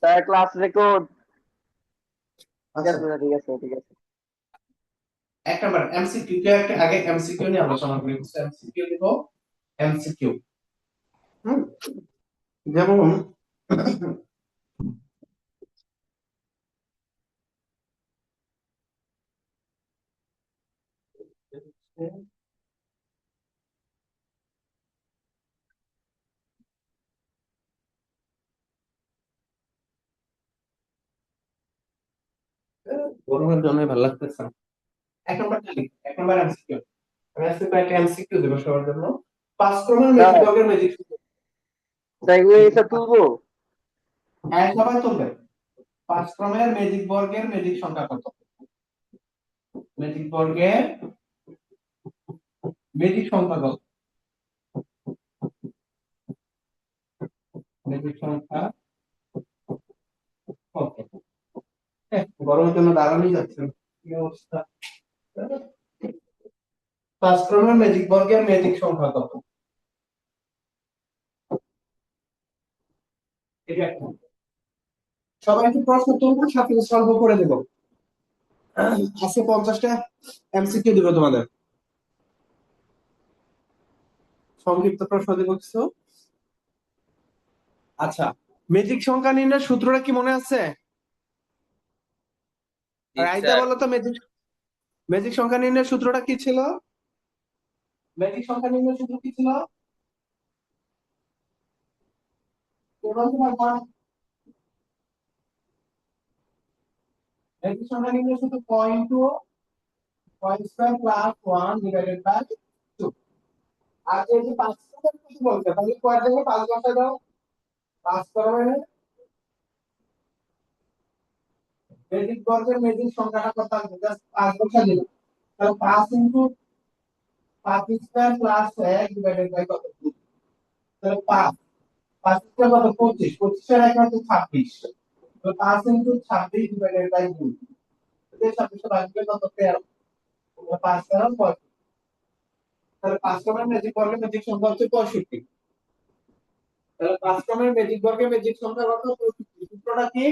Sir class record. ঠিক আচ্ছা, আছে স্যার, ঠিক আছে ঠিক আছে। এক নাম্বার এমসিকিউ কে একটা আগে এমসিকিউ নিয়ে আলোচনা করি। এমসিকিউ দিব, এমসিকিউ। হুম, যেমন গরমের জন্য ভালো লাগতেছে না। এক নাম্বার খালি, এক নাম্বার এমসিকিউ। আমি আজকে কয়েকটা এমসিকিউ দেবো সবার জন্য। পাঁচ ক্রমের ম্যাজিক স্যার বর্গের ম্যাজিক সূত্র স্যার এগুলো কি? স্যার তুলবো? হ্যাঁ, সবাই তুলবে। পাঁচ ক্রমের ম্যাজিক বর্গের ম্যাজিক সংখ্যা কত? ম্যাজিক বর্গের ম্যাজিক সংখ্যা কত? ম্যাজিক সংখ্যা কত? গরমের জন্য দাঁড়ানোই যাচ্ছে না। কি অবস্থা! পাঁচ ক্রমের ম্যাজিক বর্গের ম্যাজিক সংখ্যা কত? এটা একটা। সবাইকে প্রশ্ন তুলবো, সাথে সলভ করে দেবো। আজকে 50টা এমসিকিউ দিব তোমাদের। সংক্ষিপ্ত প্রশ্ন দেবো কিছু। আচ্ছা, ম্যাজিক সংখ্যা নির্ণয়ের সূত্রটা কি মনে আছে? জি রাইদা স্যার। বলো তো, ম্যাজিক ম্যাজিক সংখ্যা নির্ণয়ের সূত্রটা কি ছিল? ম্যাজিক সংখ্যা নির্ণয়ের সূত্র কি ছিল? ম্যাজিক সংখ্যা নির্ণয়ের সূত্র point two point square plus 1 divided by 2। আর এই যে 5 টাকা কিছু বলতে তাহলে কয় দেবো? 5 বসায় দাও। 5 করবে ম্যাজিক বর্গের ম্যাজিক সংখ্যাটা কত আসবে? জাস্ট 5 বসায় দিলাম। তাহলে 5 into 5 square plus 1 divided by কত? 2। তাহলে 5 5 স্কয়ার কত? 25, 25 এর 1 হচ্ছে 26। তো 5 ইনটু 26 ডিভাইডেড বাই 2। এর সাথে সাথে আসবে কত? 13। 5 13 65। তাহলে 5 ক্রমের ম্যাজিক বর্গের ম্যাজিক সংখ্যা হচ্ছে 65। তাহলে 5 ক্রমের ম্যাজিক বর্গের ম্যাজিক সংখ্যা কত? 65। সূত্রটা কি?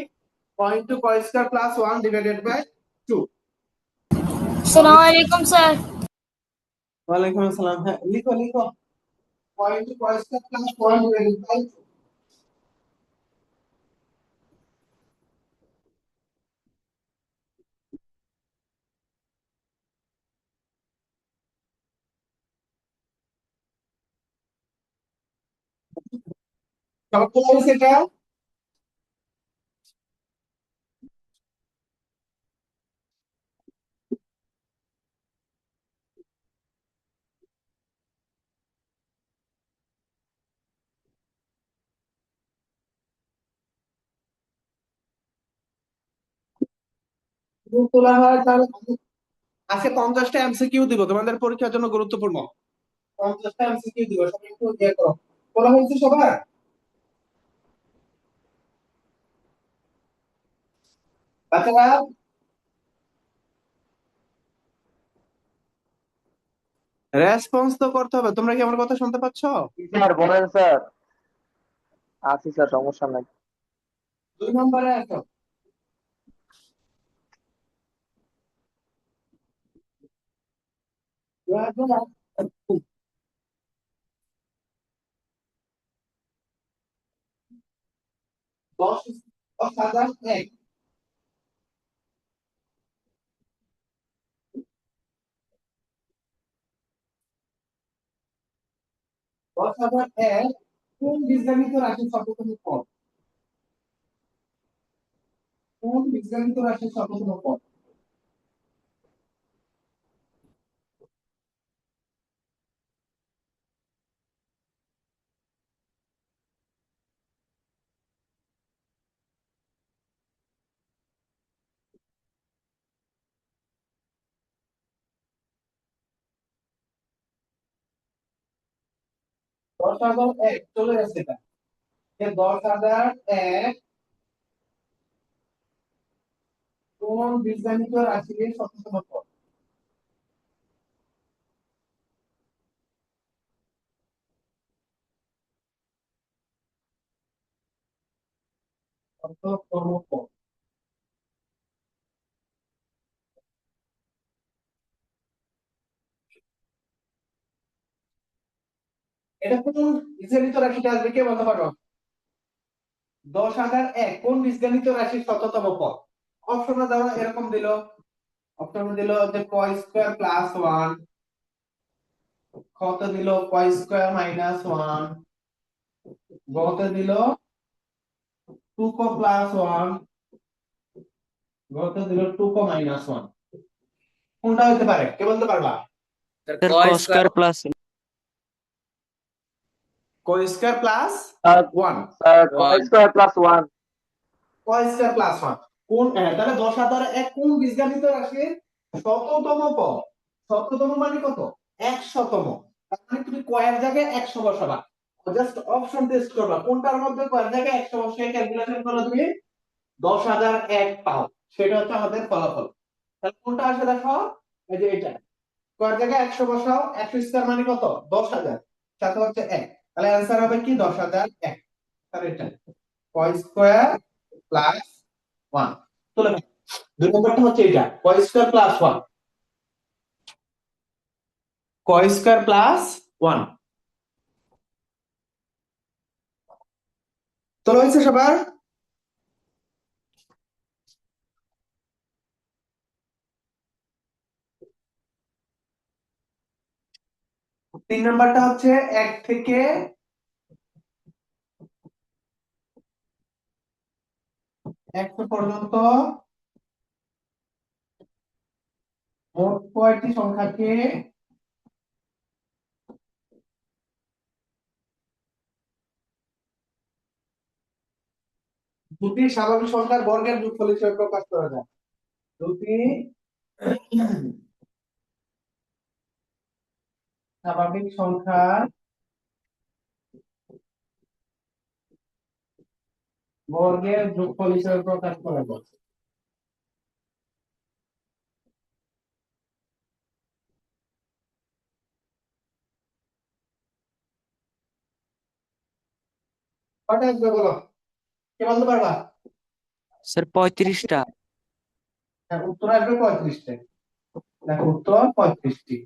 পয়েন্ট টু কয় স্কয়ার প্লাস 1 ডিভাইডেড বাই 2। अस्सलाम वालेकुम सर। ওয়ালাইকুম আসসালাম। হ্যাঁ, লিখো লিখো। পয়েন্ট টু কয় স্কয়ার প্লাস 1 ডিভাইডেড বাই 2। সব তো হয়েছে এটা। যদি তোলা হয় তাহলে আজকে 50টা এমসিকিউ দিব তোমাদের পরীক্ষার জন্য গুরুত্বপূর্ণ। 50টা এমসিকিউ দিব, সবাই একটু ইয়ে করো। তোলা হয়েছে সবার? বাচ্চারা, রেসপন্স তো করতে হবে। তোমরা কি আমার কথা শুনতে পাচ্ছ? জি স্যার বলেন স্যার। আছি স্যার, সমস্যা নাই। 2 নম্বরে আসো। 10 10,000 এক। 10,000 এক কোন বীজগণিত রাশির সর্বোত্তম পদ? কোন বীজগণিত রাশির সর্বোত্তম পদ? দশ হাজার এক চলে গেছে এটা। 10,000 এক কোন বীজগণিত রাশির সর্বোত্তম পদ? শততম পদ। এটা কোন বীজগণিত রাশিটা আসবে কে বলতে পারো? 10,001 কোন বীজগণিত রাশির শততম পদ? অপশনে দেওয়া এরকম দিল, অপশনে দিল যে ক স্কয়ার প্লাস 1, কত দিল ক স্কয়ার মাইনাস 1, গতে দিল 2 ক প্লাস 1, গতে দিল 2 ক মাইনাস 1। কোনটা হতে পারে কে বলতে পারবা? স্যার cos স্কয়ার প্লাস ক square plus sir 1, sir one square plus 1। ক স্কয়ার প্লাস 1 কোন তাহলে 10,001 কোন বীজগণিত রাশির শততম পদ? শততম মানে কত? 100তম। তার মানে তুমি কয়ের জায়গায় 100 বসাবা, জাস্ট অপশন টেস্ট করবা কোনটার মধ্যে কয়ের জায়গায় 100 বসিয়ে ক্যালকুলেশন করলে তুমি 10,001 পাও, সেটা হচ্ছে আমাদের ফলাফল। তাহলে কোনটা আসে দেখো, এই যে এটা কয়ের জায়গায় 100 বসাও, 100 স্কয়ার মানে কত? 10,000, সাথে হচ্ছে 1, তাহলে অ্যানসার হবে কি 10,001। তাহলে এটা ক স্কয়ার প্লাস 1 তুলে নাও। দুই নম্বরটা হচ্ছে এটা ক স্কয়ার প্লাস 1, ক স্কয়ার প্লাস 1 তোলা হয়েছে সবার? তিন নম্বরটা হচ্ছে 1 থেকে 100 পর্যন্ত মোট কয়টি সংখ্যাকে দুটি স্বাভাবিক সংখ্যার বর্গের যোগফল হিসেবে প্রকাশ করা যায়? দুটি স্বাভাবিক সংখ্যার বর্গের যোগফল হিসেবে প্রকাশ করা যায়। কয়টা আসবে বলো, কে বলতে পারবা? স্যার 35টা। হ্যাঁ, উত্তর আসবে 35টা। দেখো উত্তর 35টি,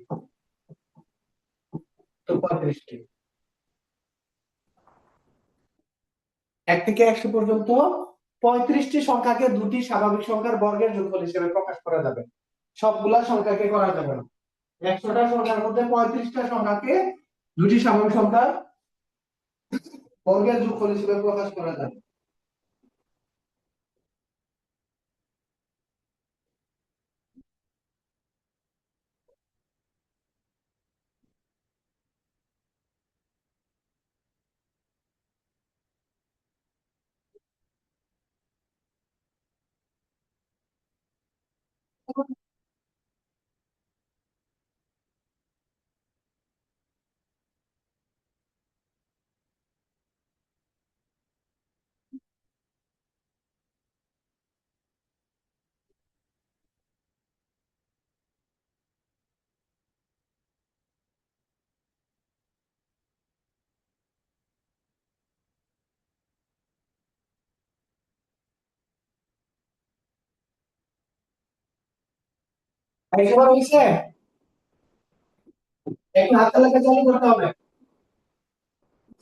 তো 35টি। 1 থেকে 100 পর্যন্ত 35টি সংখ্যাকে দুটি স্বাভাবিক সংখ্যার বর্গের যোগফল হিসেবে প্রকাশ করা যাবে। সবগুলা সংখ্যাকে করা যাবে না। 100টা সংখ্যার মধ্যে 35টা সংখ্যাকে দুটি স্বাভাবিক সংখ্যার বর্গের যোগফল হিসেবে প্রকাশ করা যাবে। একবার হয়েছে, একটু হাত তালিকা চালু করতে হবে।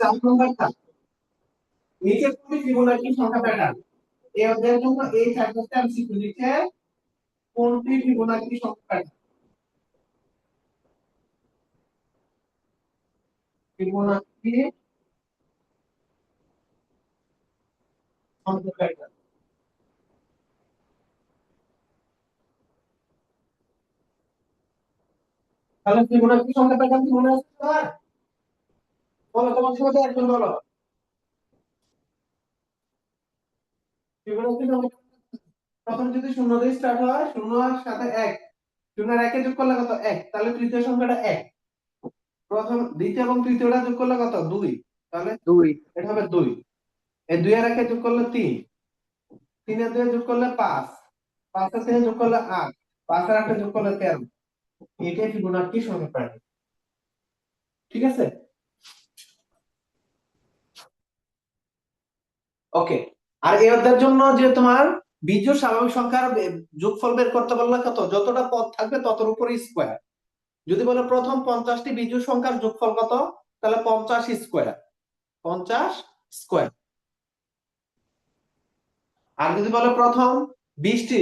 4 নম্বরটা নিচে কোনটি ফিবোনাচি সংখ্যা প্যাটার্ন? এই অধ্যায়ের জন্য এই 4টা এমসিকিউ নিচে কোনটি ফিবোনাচি সংখ্যা প্যাটার্ন? ফিবোনাচি সংখ্যা প্যাটার্ন। তাহলে ফিবোনাচি সংখ্যা প্যাটার্ন কি মনে আছে তোমার? বলো তোমার সাথে একজন বলো। ফিবোনাচি সংখ্যা প্রথম যদি 0 দিয়ে স্টার্ট হয়, 0 এর সাথে 1, 0 আর 1 এ যোগ করলে কত? 1, তাহলে তৃতীয় সংখ্যাটা 1। প্রথম দ্বিতীয় এবং তৃতীয়টা যোগ করলে কত? 2, তাহলে 2। এটা হবে 2। এই 2 আর 1 এ যোগ করলে 3, 3 এর 2 এ যোগ করলে 5, 5 এর 3 এ যোগ করলে 8, 5 আর 8 এ যোগ করলে 13। এটাই ফিবোনাচি সংখ্যা প্যাটার্ন। ঠিক আছে, ওকে। আর এদের জন্য যে তোমার বিজোড় স্বাভাবিক সংখ্যার যোগফল বের করতে বললে কত, যতটা পদ থাকবে ততর উপরে স্কোয়ার। যদি বলে প্রথম 50টি বিজোড় সংখ্যার যোগফল কত, তাহলে 50 স্কোয়ার, 50 স্কোয়ার। আর যদি বলে প্রথম 20টি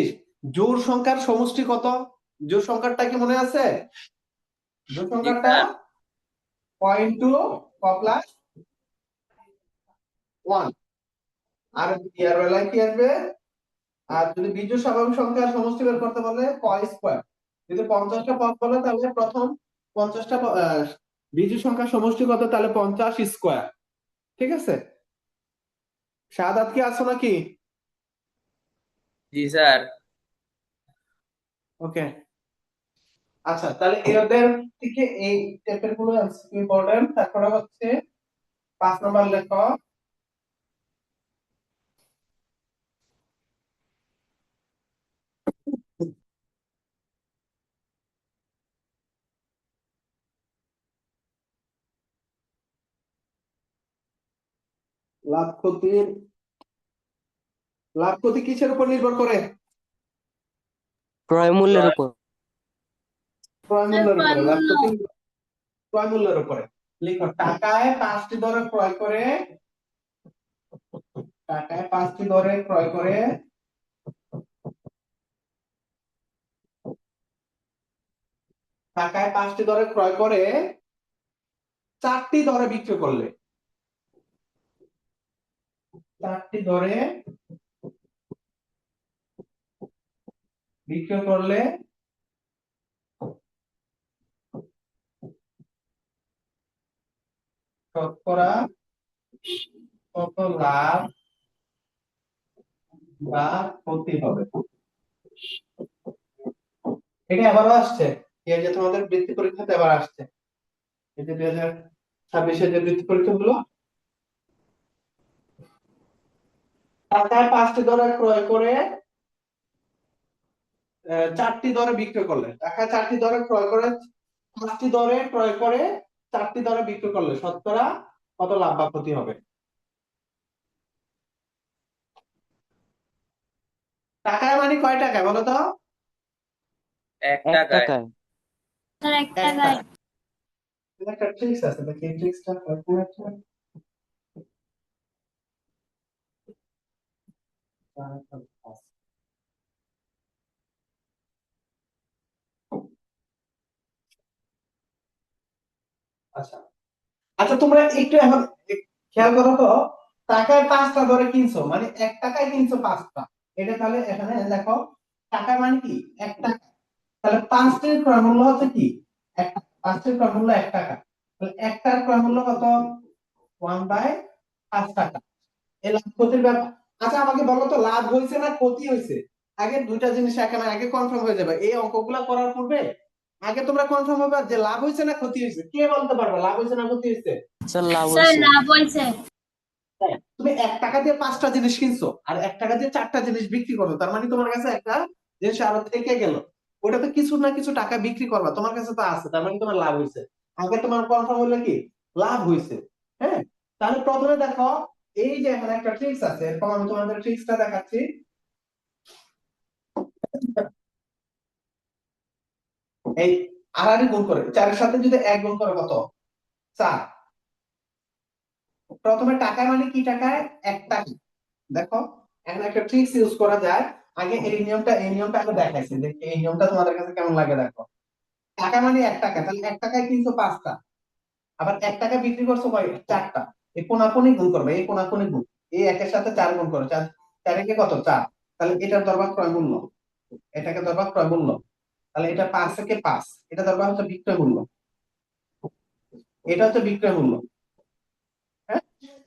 জোড় সংখ্যার সমষ্টি কত, জোড় সংখ্যাটা কি মনে আছে? জোড় সংখ্যাটা 0.2 + 1। আর ইয়ার বেলায় কি আসবে? আর যদি বিজোড় স্বাভাবিক সংখ্যার সমষ্টি বের করতে বলে ক স্কোয়ার। যদি 50টা পদ বলে তাহলে প্রথম 50টা বিজোড় সংখ্যার সমষ্টি কত, তাহলে 50 স্কোয়ার। ঠিক আছে, শাহাদাত কি আছো নাকি? জি স্যার। ওকে, আচ্ছা তাহলে এদের থেকে এই টাইপের গুলো ইম্পর্টেন্ট। তারপরে হচ্ছে 5 নাম্বার লেখো। লাভ ক্ষতির, লাভ ক্ষতি কিসের উপর নির্ভর করে? ক্রয় মূল্যের উপর। ক্রয় মূল্যের উপরে। লাভ মূল্য। ক্ষতি ক্রয় মূল্যের উপরে। লিখো, টাকায় 5টি দরে ক্রয় করে, টাকায় 5টি দরে ক্রয় করে, টাকায় 5টি দরে ক্রয় করে 4টি দরে বিক্রি করলে, 4টি দরে বিক্রি করলে শতকরা কত লাভ বা ক্ষতি হবে? এটা আবারও আসছে, এই যে তোমাদের বৃত্তি পরীক্ষাতে আবার আসছে, এই যে 2026-এর যে বৃত্তি পরীক্ষা গুলো, টাকায় 5টি দরে ক্রয় করে 4টি দরে বিক্রি করলে, টাকায় 4টি দরে ক্রয় করে 5টি দরে ক্রয় করে 4টি দরে বিক্রি করলে শতকরা কত লাভ বা ক্ষতি হবে? টাকায় মানে কয় টাকায় বলো তো? 1 1 টাকায়। টাকায়। স্যার 1 এক টাকায়। টাকা। এটা একটা ট্রিক্স আছে, দেখি এই ট্রিক্সটা আচ্ছা। আচ্ছা তোমরা একটু এখন খেয়াল করো তো, টাকায় 5টা ধরে কিনছো মানে 1 টাকায় কিনছো 5টা। এটা তাহলে এখানে দেখো, টাকা মানে কি 1 টাকা, তাহলে 5টির ক্রয় মূল্য হচ্ছে কি 1 টাকা, 5টির ক্রয় মূল্য 1 টাকা, তাহলে একটার ক্রয় মূল্য কত? 1/5 টাকা। এই লাভ ক্ষতির ব্যাপার। আচ্ছা আমাকে বলো তো, লাভ হয়েছে না ক্ষতি হয়েছে? আগে দুইটা জিনিস এখানে আগে কনফার্ম হয়ে যাবে। এই অঙ্কগুলা করার পূর্বে আগে তোমরা কনফার্ম হবে যে লাভ হয়েছে না ক্ষতি হয়েছে। কে বলতে পারবে লাভ হয়েছে না ক্ষতি হয়েছে? স্যার লাভ স্যার হয়েছে। লাভ হয়েছে। হ্যাঁ, তুমি 1 টাকা দিয়ে 5টা জিনিস কিনছো আর 1 টাকা দিয়ে 4টা জিনিস বিক্রি করো, তার মানে তোমার কাছে একটা জিনিস আরো থেকে গেল, ওটা তো কিছু না কিছু টাকা বিক্রি করবা, তোমার কাছে তো আছে, তার মানে তোমার লাভ হয়েছে। আগে তোমার কনফার্ম হলো কি লাভ হয়েছে। হ্যাঁ, তাহলে প্রথমে দেখো, এই যে এখানে একটা ট্রিক্স আছে, এরপর আমি তোমাদের ট্রিক্সটা দেখাচ্ছি। এই আড়াআড়ি গুণ করে 4-এর সাথে যদি 1 গুণ করে কত? 4। প্রথমে টাকায় মানে কি টাকায় 1 টাকা। দেখো এখানে একটা ট্রিক্স ইউজ করা যায়। আগে এই নিয়মটা আগে দেখাইছি, দেখি এই নিয়মটা তোমাদের কাছে কেমন লাগে। দেখো, টাকা মানে 1 টাকা, তাহলে 1 টাকায় কিনছো 5টা, আবার 1 টাকা বিক্রি করছো কয় 4টা। এই কোনাকুনি গুণ করবে, এই কোনাকুনি গুণ, এই 1-এর সাথে 4 গুণ করো, 4 4 কত 4, তাহলে এটার দরবার ক্রয় মূল্য, এটাকে দরবার ক্রয় মূল্য, তাহলে এটা 5 থেকে 5, এটা দরবার হচ্ছে বিক্রয় মূল্য, এটা হচ্ছে বিক্রয় মূল্য। হ্যাঁ,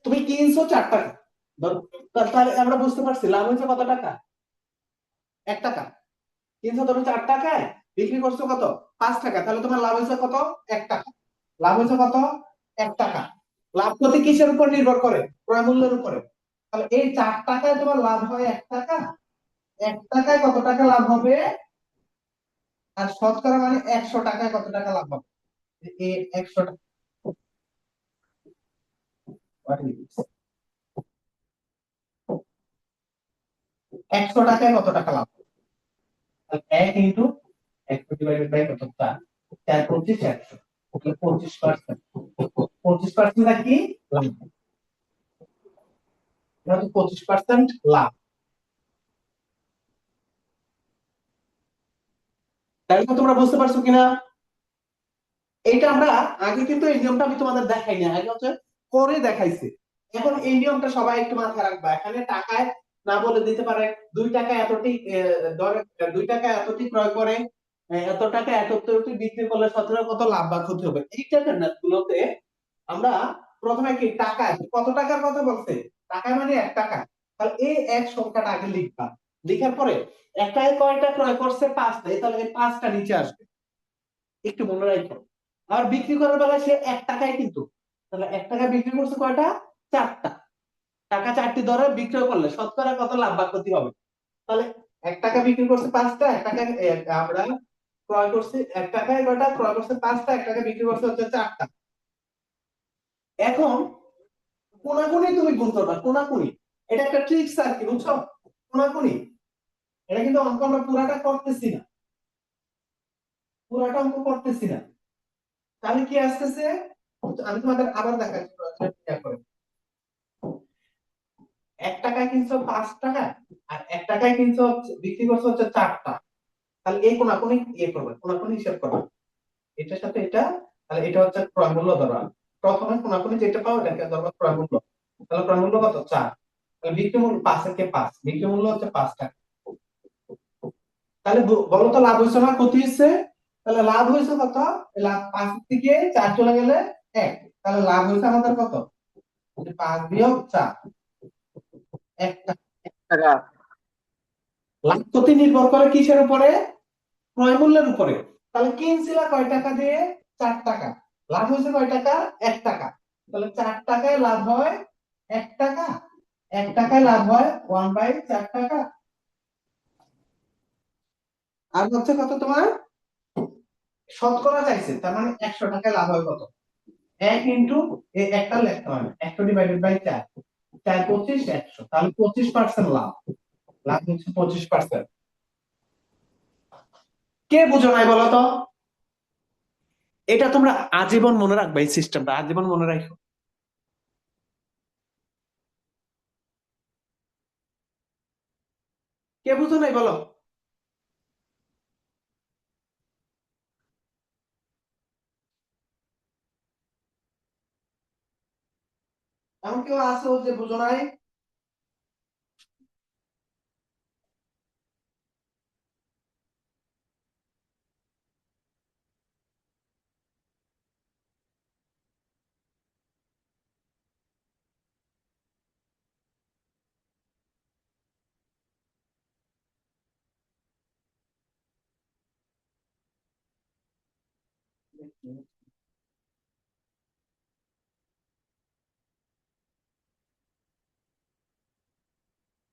তুমি কিনছো 4 টাকা, তাহলে আমরা বুঝতে পারছি লাভ হয়েছে কত টাকা? 1 টাকা। কিনছো তুমি 4 টাকায়, বিক্রি করছো কত 5 টাকা, তাহলে তোমার লাভ হয়েছে কত? 1 টাকা। লাভ হয়েছে কত? 1 টাকা। লাভ ক্ষতি কিসের উপর নির্ভর করে? ক্রয় মূল্যের উপরে। তাহলে এই 4 টাকায় তোমার লাভ হয় 1 টাকা, 1 টাকায় কত টাকা লাভ হবে? আর শতকরা মানে 100 টাকায় কত টাকা লাভ হবে? এই 100 টাকা। What is this? 100 টাকায় কত টাকা লাভ হবে? তাহলে 1 ইন্টু 100 ডিভাইডেড বাই কত? 4, 4 25 100, তাহলে 25%। 25% কি লাভ? এটা হচ্ছে 25% লাভ। তাই তো তোমরা বুঝতে পারছো কিনা? এইটা আমরা আগে কিন্তু এই নিয়মটা আমি তোমাদের দেখাই না, আগে হচ্ছে করে দেখাইছি। এখন এই নিয়মটা সবাই একটু মাথায় রাখবা। এখানে টাকায় না বলে দিতে পারে 2 টাকা এতটি ধরে 2 টাকা এতটি ক্রয় করে এত টাকা এতটি বিক্রি করলে 17 কত লাভ বা ক্ষতি হবে, এই টাইপের ম্যাথ গুলোতে আমরা প্রথমে কি টাকায় কত টাকার কথা বলছে, টাকায় মানে 1 টাকা, তাহলে এই এক সংখ্যাটা আগে লিখবা। লিখার পরে একটায় কয়টা ক্রয় করছে? 5টা, তাহলে এই 5টা নিচে আসবে, একটু মনে রাখো। আর বিক্রি করার বেলায় সে 1 টাকায়, কিন্তু তাহলে 1 টাকা বিক্রি করছে কয়টা? 4টা। টাকা 4টি দরে বিক্রয় করলে শতকরা কত লাভ বা ক্ষতি হবে? তাহলে 1 টাকা বিক্রি করছে 5টা, 1 টাকা আমরা ক্রয় করছি 1 টাকায়, কয়টা ক্রয় করছে? 5টা, 1 টাকা বিক্রি করছে হচ্ছে 4টা। এখন কোনাকুনি তুমি গুণ করবা, কোনাকুনি। এটা একটা ট্রিক্স আর কি, বুঝছো? কোনাকুনি এটা কিন্তু অঙ্ক আমরা পুরাটা করতেছি না, পুরাটা অঙ্ক করতেছি না। তাহলে কি আসতেছে? আমি তোমাদের আবার দেখাচ্ছি করে। 1 টাকায় কিনছো 5 টাকা, আর 1 টাকায় কিনছো বিক্রি করছো হচ্ছে 4টা। তাহলে এই কোনাকুনি ইয়ে করবে, কোনাকুনি হিসাব করবে এটার সাথে এটা। তাহলে এটা হচ্ছে ক্রয় মূল্য ধরা। প্রথমে কোনাকুনি যেটা পাও এটাকে ধরবা ক্রয় মূল্য। তাহলে ক্রয় মূল্য কত? 4। তাহলে বিক্রি মূল্য 5 এর কে 5, বিক্রি মূল্য হচ্ছে 5 টাকা। তাহলে বলো তো লাভ হয়েছে না ক্ষতি হয়েছে? তাহলে লাভ হয়েছে কত? লাভ 5 থেকে 4 চলে গেলে 1, তাহলে লাভ হয়েছে আমাদের কত? 5 বিয়োগ 4, 1 টাকা। টাকা। লাভ ক্ষতি নির্ভর করে কিসের উপরে? ক্রয় মূল্যের উপরে। তাহলে কিনছিলা কয় টাকা দিয়ে? 4 টাকা। লাভ হয়েছে কয় টাকা? 1 টাকা। তাহলে 4 টাকায় লাভ হয় 1 টাকা, 1 টাকায় লাভ হয় 1/4 টাকা। আর হচ্ছে কত তোমার? শতকরা চাইছে, তার মানে 100 টাকায় লাভ হয় কত? 1 ইন্টু এই একটা লিখতে হবে 100 ডিভাইডেড বাই 4, 4 25 100, তাহলে 25% লাভ। লাভ হচ্ছে 25%। কে বুঝো নাই বলো তো? এটা তোমরা আজীবন মনে রাখবে, এই সিস্টেমটা আজীবন মনে রাখো। কে বুঝো নাই বলো? এমন কেউ আছে যে বুঝো নাই?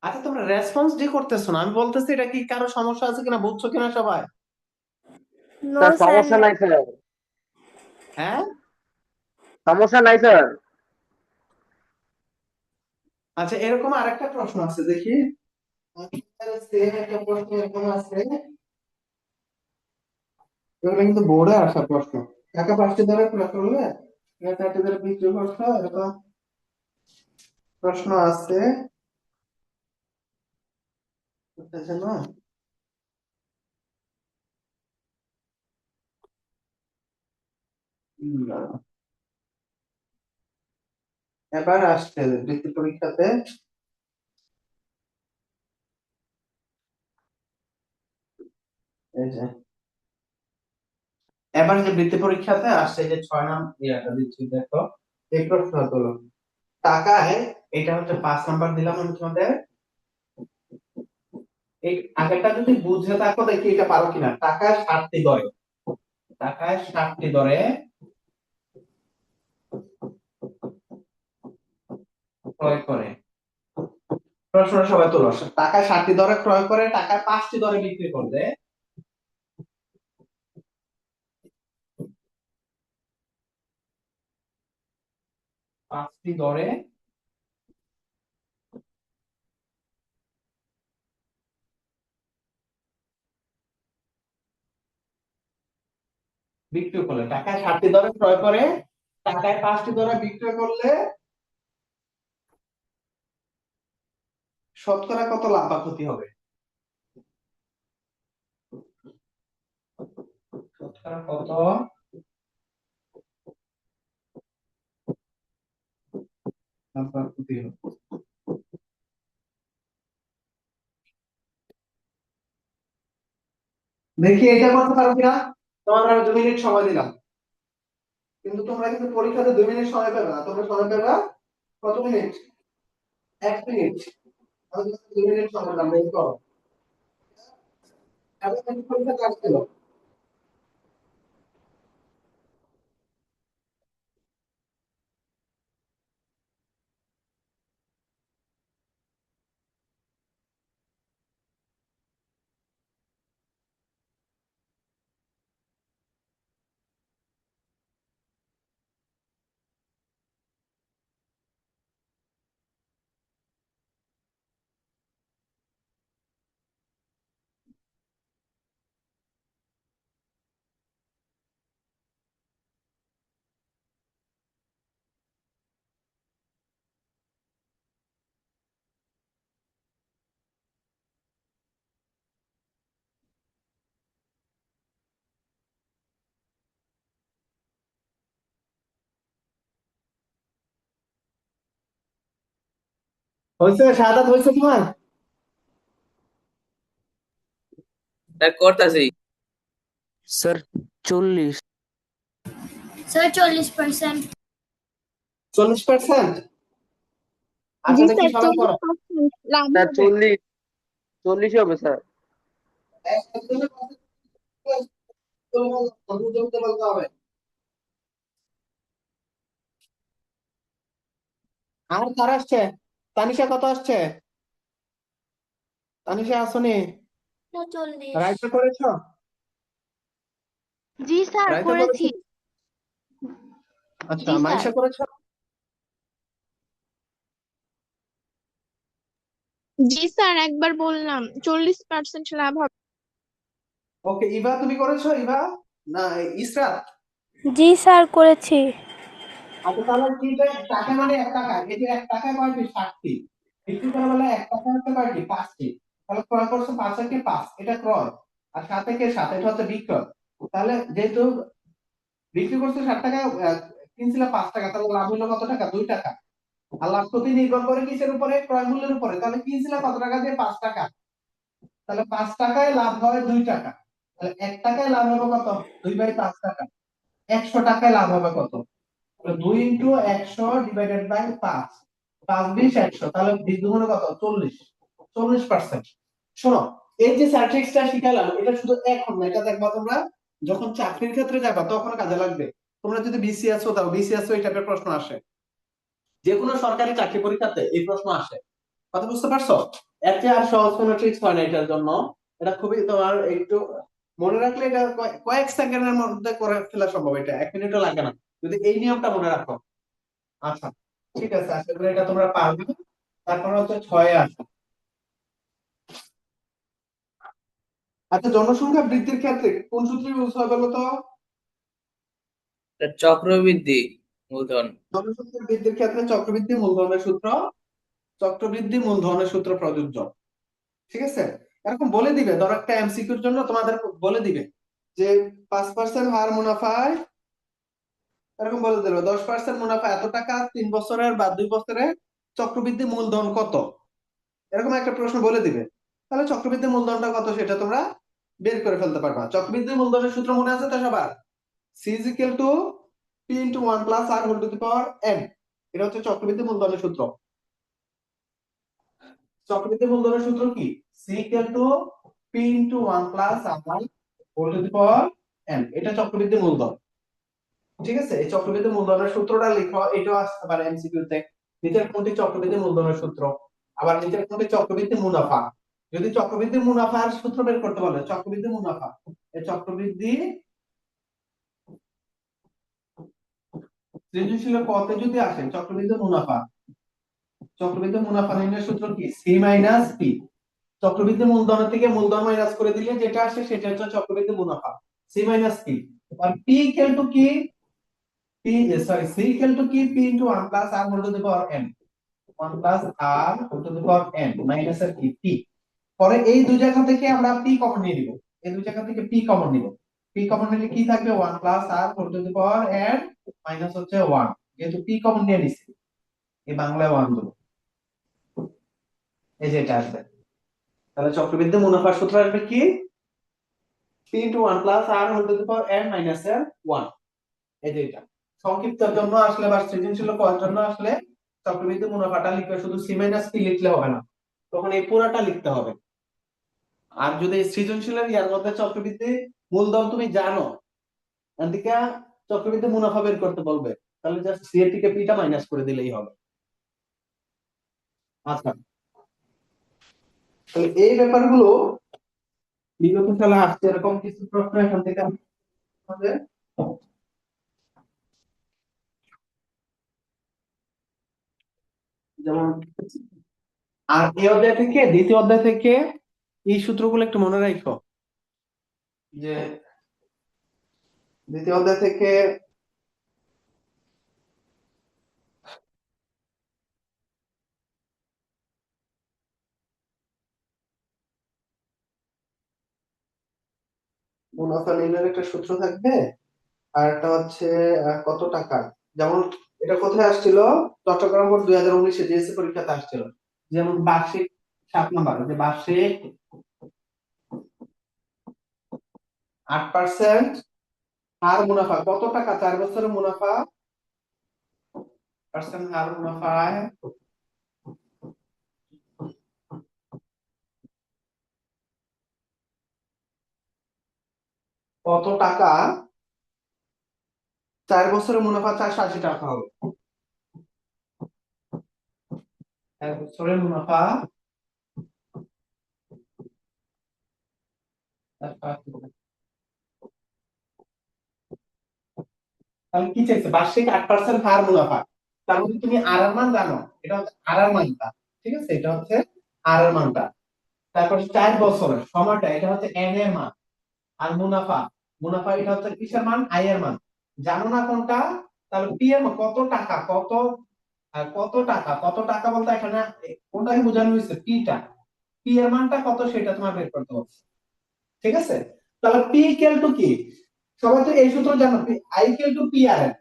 আচ্ছা তোমরা রেসপন্স ডি করতেছো না, আমি বলতেছি এটা কি কারো সমস্যা আছে কিনা, বুঝছো কিনা সবাই? Sir No, sir. সমস্যা নাই স্যার, হ্যাঁ সমস্যা নাই স্যার। আচ্ছা, এরকম আরেকটা প্রশ্ন আছে দেখি। সেম একটা প্রশ্ন এরকম আছে, এগুলো কিন্তু বোর্ডে আসা প্রশ্ন। টাকা 5টি ধরে ক্রয় করলে 4টি ধরে বিক্রি করছো, এরকম প্রশ্ন আছে। বুঝতেছেন না? না। এবার আসছে বৃত্তি পরীক্ষাতে, এই যে এবার যে বৃত্তি পরীক্ষাতে আসছে যে 6 নাম ইয়াটা দিচ্ছি দেখো, এই প্রশ্নগুলো টাকায়, এটা হচ্ছে 5 নাম্বার দিলাম আমি তোমাদের। এই আগেরটা যদি বুঝে থাকো দেখি এটা পারো কিনা। টাকায় 60টি দরে, টাকায় 60টি দরে ক্রয় করে, প্রশ্ন সবাই তোলো। টাকায় 60টি দরে ক্রয় করে, টাকায় 5টি দরে বিক্রি করবে, 5টি দরে বিক্রয় করলে, টাকায় 60টি দরে ক্রয় করে টাকায় 5টি দরে বিক্রয় করলে শতকরা কত লাভ বা ক্ষতি হবে? শতকরা কত লাভ বা ক্ষতি হবে? দেখি এটা করতে পারো কিনা। তোমাদের আর 2 মিনিট সময় দিলাম, কিন্তু তোমরা কিন্তু পরীক্ষাতে 2 মিনিট সময় পাবে না, তোমরা সময় পাবে কত মিনিট? 1 মিনিট। আমি তোমাকে 2 মিনিট সময় দিলাম, বের করো। এখন তুমি পরীক্ষা কাজ দিলো। হয়েছে শাহাদাত, হয়েছে তোমার? স্যার করতেছি। স্যার 40। Sir, 40%. 40%? আচ্ছা জি দেখি স্যার, সবাই করো। 40% লাভ স্যার হবে। 40 হবে স্যার। বলতে হবে। আর কার আসছে? তানিশা কত আসছে? তানিশা আসনি? No, 40. রাইটার করেছো? জি স্যার, রাইটার করেছি। করেছো? আচ্ছা, জি স্যার। মাইশা করেছো? জি স্যার, একবার বললাম 40% লাভ হবে। ওকে, ইভা তুমি করেছো? ইভা না ইসরাত? জি স্যার করেছি। আচ্ছা তাহলে কি টাকা মানে 1 টাকা, এই যে 1 টাকায় কয়টি? 60টি। বিক্রি করা বলে 1 টাকা হচ্ছে কয়টি? 5টি। তাহলে ক্রয় করছো 5 এর 5, এটা ক্রয়। আর 7 এর 7, এটা হচ্ছে বিক্রয়। তাহলে যেহেতু বিক্রি করছো 60 টাকায়, কিনছিলে 5 টাকা, তাহলে লাভ হলো কত টাকা? 2 টাকা। আর লাভ ক্ষতি নির্ভর করে কিসের উপরে? ক্রয় মূল্যের উপরে। তাহলে কিনছিলে কত টাকা দিয়ে? 5 টাকা। তাহলে 5 টাকায় লাভ হয় 2 টাকা। তাহলে 1 টাকায় লাভ হবে কত? 2/5 টাকা। 100 টাকায় লাভ হবে কত? 2 × 100 / 5। 5 × 20 = 100, তাহলে 20 × কত? 40। 40%। শোনো, এই যে স্ট্যাটিস্টিক্সটা শিখালাম, এটা শুধু এখন না, এটা দেখবা তোমরা যখন চাকরির ক্ষেত্রে যাবা তখন কাজে লাগবে। তোমরা যদি বিসিএস দাও, বিসিএস এই টাইপের প্রশ্ন আসে, যে কোনো সরকারি চাকরি পরীক্ষাতে এই প্রশ্ন আসে। কথা বুঝতে পারছো? এর চেয়ে আর সহজ কোনো ট্রিক্স হয় না এটার জন্য। এটা খুবই তোমার একটু মনে রাখলে, এটা কয়েক সেকেন্ডের মধ্যে করে ফেলা সম্ভব, এটা 1 মিনিটও লাগে না যদি এই নিয়মটা মনে রাখো। আচ্ছা ঠিক আছে, আশা করি এটা তোমরা পারবে। তারপর হচ্ছে 6 আসো। আচ্ছা, জনসংখ্যা বৃদ্ধির ক্ষেত্রে কোন সূত্র ইউজ হয় বলো তো? স্যার চক্রবৃদ্ধি মূলধন। জনসংখ্যা বৃদ্ধির ক্ষেত্রে চক্রবৃদ্ধি মূলধনের সূত্র, চক্রবৃদ্ধি মূলধনের সূত্র প্রযোজ্য। ঠিক আছে? এরকম বলে দিবে, ধরো একটা এমসিকিউর জন্য তোমাদের বলে দিবে যে 5% হার মুনাফায়, এরকম বলে দিল 10% মুনাফা এত টাকা, 3 বছরের বা 2 বছরের চক্রবৃদ্ধি মূলধন কত, এরকম একটা প্রশ্ন বলে দিবে। তাহলে চক্রবৃদ্ধি মূলধনটা কত সেটা তোমরা বের করে ফেলতে পারবা। চক্রবৃদ্ধি মূলধনের সূত্র মনে আছে তো সবার? C is equal to P into 1 plus R whole to the power N. এটা হচ্ছে চক্রবৃদ্ধি মূলধনের সূত্র। চক্রবৃদ্ধি মূলধনের সূত্র কি? C equal to P into 1 plus R whole to the power N. এটা চক্রবৃদ্ধি মূলধন। ঠিক আছে, এই চক্রবৃদ্ধি মূলধনের সূত্রটা লিখো, এটাও আসতে পারে এমসিকিউ তে। নিচের কোনটি চক্রবৃদ্ধি মূলধনের সূত্র? আবার নিচের কোনটি চক্রবৃদ্ধি মুনাফা? যদি চক্রবৃদ্ধি মুনাফার সূত্র বের করতে বলে, চক্রবৃদ্ধি মুনাফা, এই চক্রবৃদ্ধি সৃজনশীল পথে যদি আসে চক্রবৃদ্ধি মুনাফা, চক্রবৃদ্ধি মুনাফা নির্ণয়ের সূত্র কি? C minus P. চক্রবৃদ্ধি মূলধন থেকে মূলধন মাইনাস করে দিলে যেটা আসে সেটা হচ্ছে চক্রবৃদ্ধি মুনাফা, সি মাইনাস পি। আর p ইকুয়াল টু কি p sorry c equal to কি p into 1 plus r whole to the power n 1 plus r whole to the power n minus আর কি p। পরে এই দুই জায়গা থেকে আমরা p কমন নিয়ে নিব, এই দুই জায়গা থেকে p কমন নিব, p কমন নিলে কি থাকবে 1 plus r whole to the power n minus হচ্ছে 1, যেহেতু p কমন নিয়ে নিছি এই বাংলায় 1 দেব, এই যে এটা আসবে। তাহলে চক্রবৃদ্ধি মুনাফার সূত্র আসবে কি p into 1 plus r whole to the power n minus 1, এই যে এটা। সংক্ষিপ্তের জন্য আসলে বা সৃজনশীল করার জন্য আসলে চক্রবৃদ্ধি মুনাফাটা লিখবে, শুধু c মাইনাস p লিখলে হবে না, তখন এই পুরাটা লিখতে হবে। আর যদি সৃজনশীলের ইয়ার মধ্যে চক্রবৃদ্ধি মূলধন তুমি জানো, এদিকে চক্রবৃদ্ধি মুনাফা বের করতে বলবে, তাহলে জাস্ট c এর থেকে p টা মাইনাস করে দিলেই হবে। আচ্ছা, তাহলে এই ব্যাপারগুলো বিগত সালে আসছে, এরকম কিছু প্রশ্ন এখান থেকে হবে। যেমন আর এই অধ্যায় থেকে দ্বিতীয় অধ্যায় থেকে এই সূত্রগুলো একটু মনে রাখো, যে দ্বিতীয় অধ্যায় থেকে মুনাফা নির্ণয়ের একটা সূত্র থাকবে, আর একটা হচ্ছে কত টাকা। যেমন এটা কোথায় আসছিল, চট্টগ্রাম বোর্ড 2019 জিএসসি পরীক্ষাতে আসছিল। যেমন বার্ষিক 7 নাম্বার, যে বার্ষিক 8% হার মুনাফা কত টাকা, 4 বছরের মুনাফা পার্সেন্ট হার মুনাফায় কত টাকা, 4 বছরের মুনাফা 480 টাকা হবে। 4 বছরের মুনাফা 480 টাকা। তাহলে কি চাইছে, বার্ষিক 8% হার মুনাফা। তার মধ্যে তুমি আর এর মান জানো, এটা হচ্ছে আর এর মানটা, ঠিক আছে, এটা হচ্ছে আর এর মানটা। তারপর 4 বছরের সময়টা, এটা হচ্ছে এন এর মান। আর মুনাফা, মুনাফা এটা হচ্ছে কিসের মান, আই এর মান। জানো না কোনটা, তাহলে পি এর মান কত টাকা, কত কত টাকা, কত টাকা বলতে এখানে কোনটাকে বোঝানো হয়েছে, পিটা, পি এর মানটা কত সেটা তোমার বের করতে হবে, ঠিক আছে। তাহলে পি ইকুয়াল টু কি, সবাই তো এই সূত্র জানো, I equal to P R N,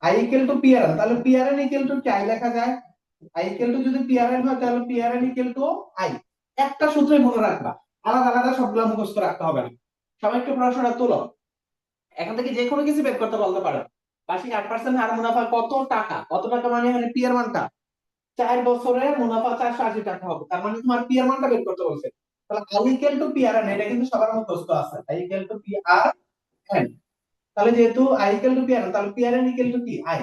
I equal to P R N, তাহলে P R N equal to কি আই লেখা যায়, আই ইকুয়াল টু যদি পি আর এন হয় তাহলে P R N equal to I. একটা সূত্রে মনে রাখবা, আলাদা আলাদা সবগুলো মুখস্থ রাখতে হবে না। সবাই একটু প্রশ্নটা তুলো, এখান থেকে যে কোনো কিছু বের করতে বলতে পারো। বার্ষিক 8% হার মুনাফা কত টাকা, কত টাকা মানে এখানে পি এর মানটা, 4 বছরে মুনাফা 480 টাকা হবে, তার মানে তোমার পি এর মানটা বের করতে বলছে। তাহলে I equal to P R N, এটা কিন্তু সবার মুখস্থ আছে, I equal to P R N. তাহলে যেহেতু I equal to P R N, তাহলে P R N equal to কি আই,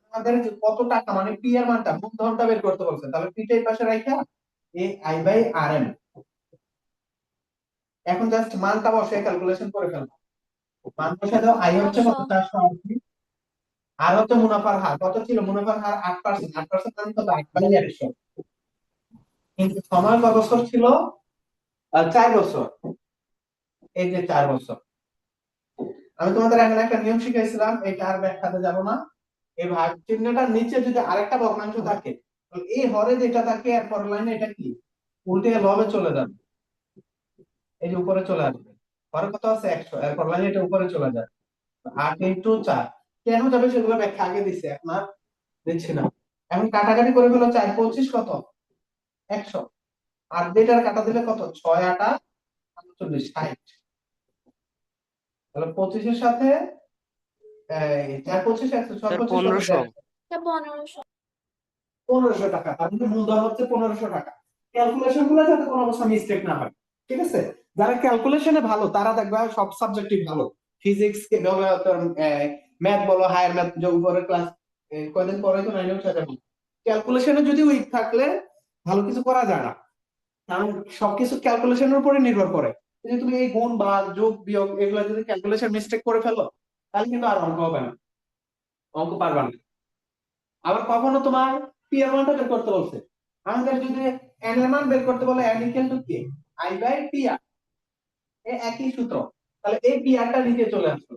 আমাদের যে কত টাকা মানে পি এর মানটা, মূলধনটা বের করতে বলছে, তাহলে পি টা এই পাশে রাখা এই আই বাই আর এন। এখন জাস্ট মানটা বসে ক্যালকুলেশন করে ফেলবো, মান বসে দাও, আই হচ্ছে কত 480, আর হচ্ছে মুনাফার হার কত ছিল, মুনাফার হার 8%, 8% মানে কত 8 বাই 100, কিন্তু সময় কত বছর ছিল, 4 বছর, এই যে 4 বছর। আমি তোমাদের এখানে একটা নিয়ম শিখাইছিলাম, এটা আর ব্যাখ্যাতে যাব না। এই ভাগ চিহ্নটার নিচে যদি আরেকটা ভগ্নাংশ থাকে, তাহলে এই হরে যেটা থাকে এর পরের লাইনে এটা কি উল্টে লবে চলে যাবে, এই যে উপরে চলে আসবে, হরে কত আছে 100, এরপর লাইনে এটা উপরে চলে যায়। 8 ইনটু 4 কেন যাবে সেগুলো ব্যাখ্যা আগে দিছে, এখন আর দিচ্ছি না। এখন কাটাকাটি করে ফেলো, 4 25 কত 100, আর যেটার কাটা দিলে কত 6 8 48 60, তাহলে 25 এর সাথে 4 25 100 6 25 কত 1500 1500 1500 টাকা, তার মানে মূলধন হচ্ছে 1500 টাকা। ক্যালকুলেশন গুলো যাতে কোনো অবস্থা মিস্টেক না হয়, ঠিক আছে। যারা ক্যালকুলেশনে ভালো তারা দেখবে সব সাবজেক্টই ভালো, ফিজিক্স কে বলো, ম্যাথ বলো, হায়ার ম্যাথ যে উপরে ক্লাস কয়দিন পরে তো 9 উঠে যাবে। ক্যালকুলেশনে যদি উইক থাকলে ভালো কিছু করা যায় না, কারণ সবকিছু ক্যালকুলেশনের উপরে নির্ভর করে। যদি তুমি এই গুণ বা যোগ বিয়োগ এগুলো যদি ক্যালকুলেশন মিস্টেক করে ফেলো, তাহলে কিন্তু আর অঙ্ক হবে না, অঙ্ক পারবা না। আবার কখনো তোমার পি এর মানটা বের করতে বলছে, আমাদের যদি এন এর মান বের করতে বলে এন ইকুয়াল টু কি আই বাই পি আর, এই একই সূত্র, তাহলে এই পি আরটা নিচে চলে আসলো,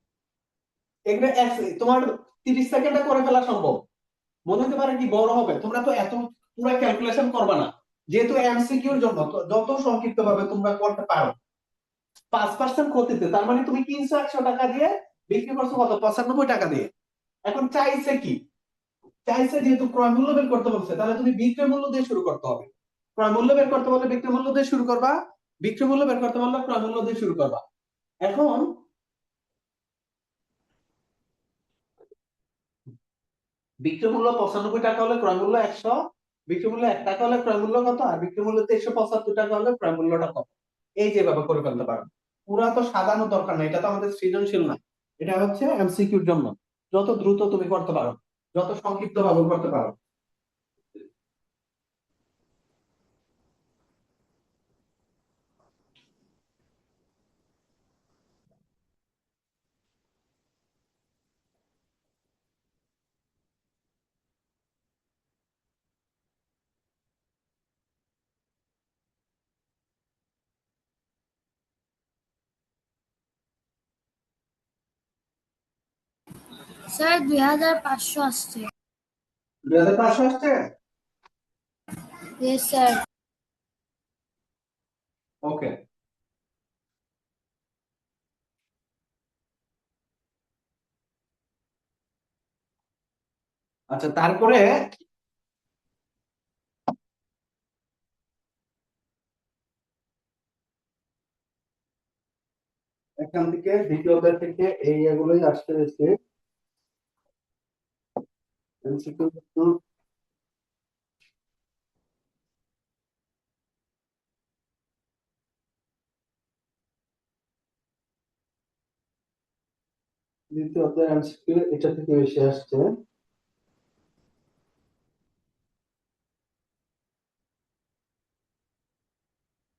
এখানে তোমার 30 সেকেন্ডে করে ফেলা সম্ভব। মনে হতে পারে কি বড় হবে, তোমরা তো এত পুরো ক্যালকুলেশন করবে না, যেহেতু এমসিকিউর জন্য যত সংক্ষিপ্ত ভাবে তোমরা করতে পারো। 5% ক্ষতিতে, তার মানে তুমি কিনছো 100 টাকা দিয়ে, বিক্রি করছো কত, 95 টাকা দিয়ে। এখন চাইছে কি, চাইছে যেহেতু ক্রয় মূল্য বের করতে বলছে, তাহলে তুমি বিক্রয় মূল্য দিয়ে শুরু করতে হবে। ক্রয় মূল্য বের করতে বললে বিক্রয় মূল্য দিয়ে শুরু করবা, বিক্রয় মূল্য বের করতে বললে ক্রয় মূল্য দিয়ে শুরু করবা। এখন বিক্রয় মূল্য 95 টাকা হলে ক্রয় মূল্য 100, বিক্রয় মূল্য 1 টাকা হলে ক্রয় মূল্য কত, আর বিক্রয় মূল্য 375 টাকা হলে ক্রয় মূল্যটা কত। এই যেভাবে করে ফেলতে পারো। পুরা তো সাজানোর দরকার নেই, এটা তো আমাদের সৃজনশীল না, এটা হচ্ছে এমসিকিউর জন্য। যত দ্রুত তুমি করতে পারো, যত সংক্ষিপ্ত ভাবে করতে পারো। স্যার 2500 আসছে। 2500 আসছে। Yes sir. ওকে, আচ্ছা তারপরে এখান থেকে দ্বিতীয় অধ্যায় থেকে এই এগুলোই আসতে হয়েছে এমসিকিউ। দ্বিতীয় অধ্যায় এমসিকিউ এটা থেকে বেশি আসছে।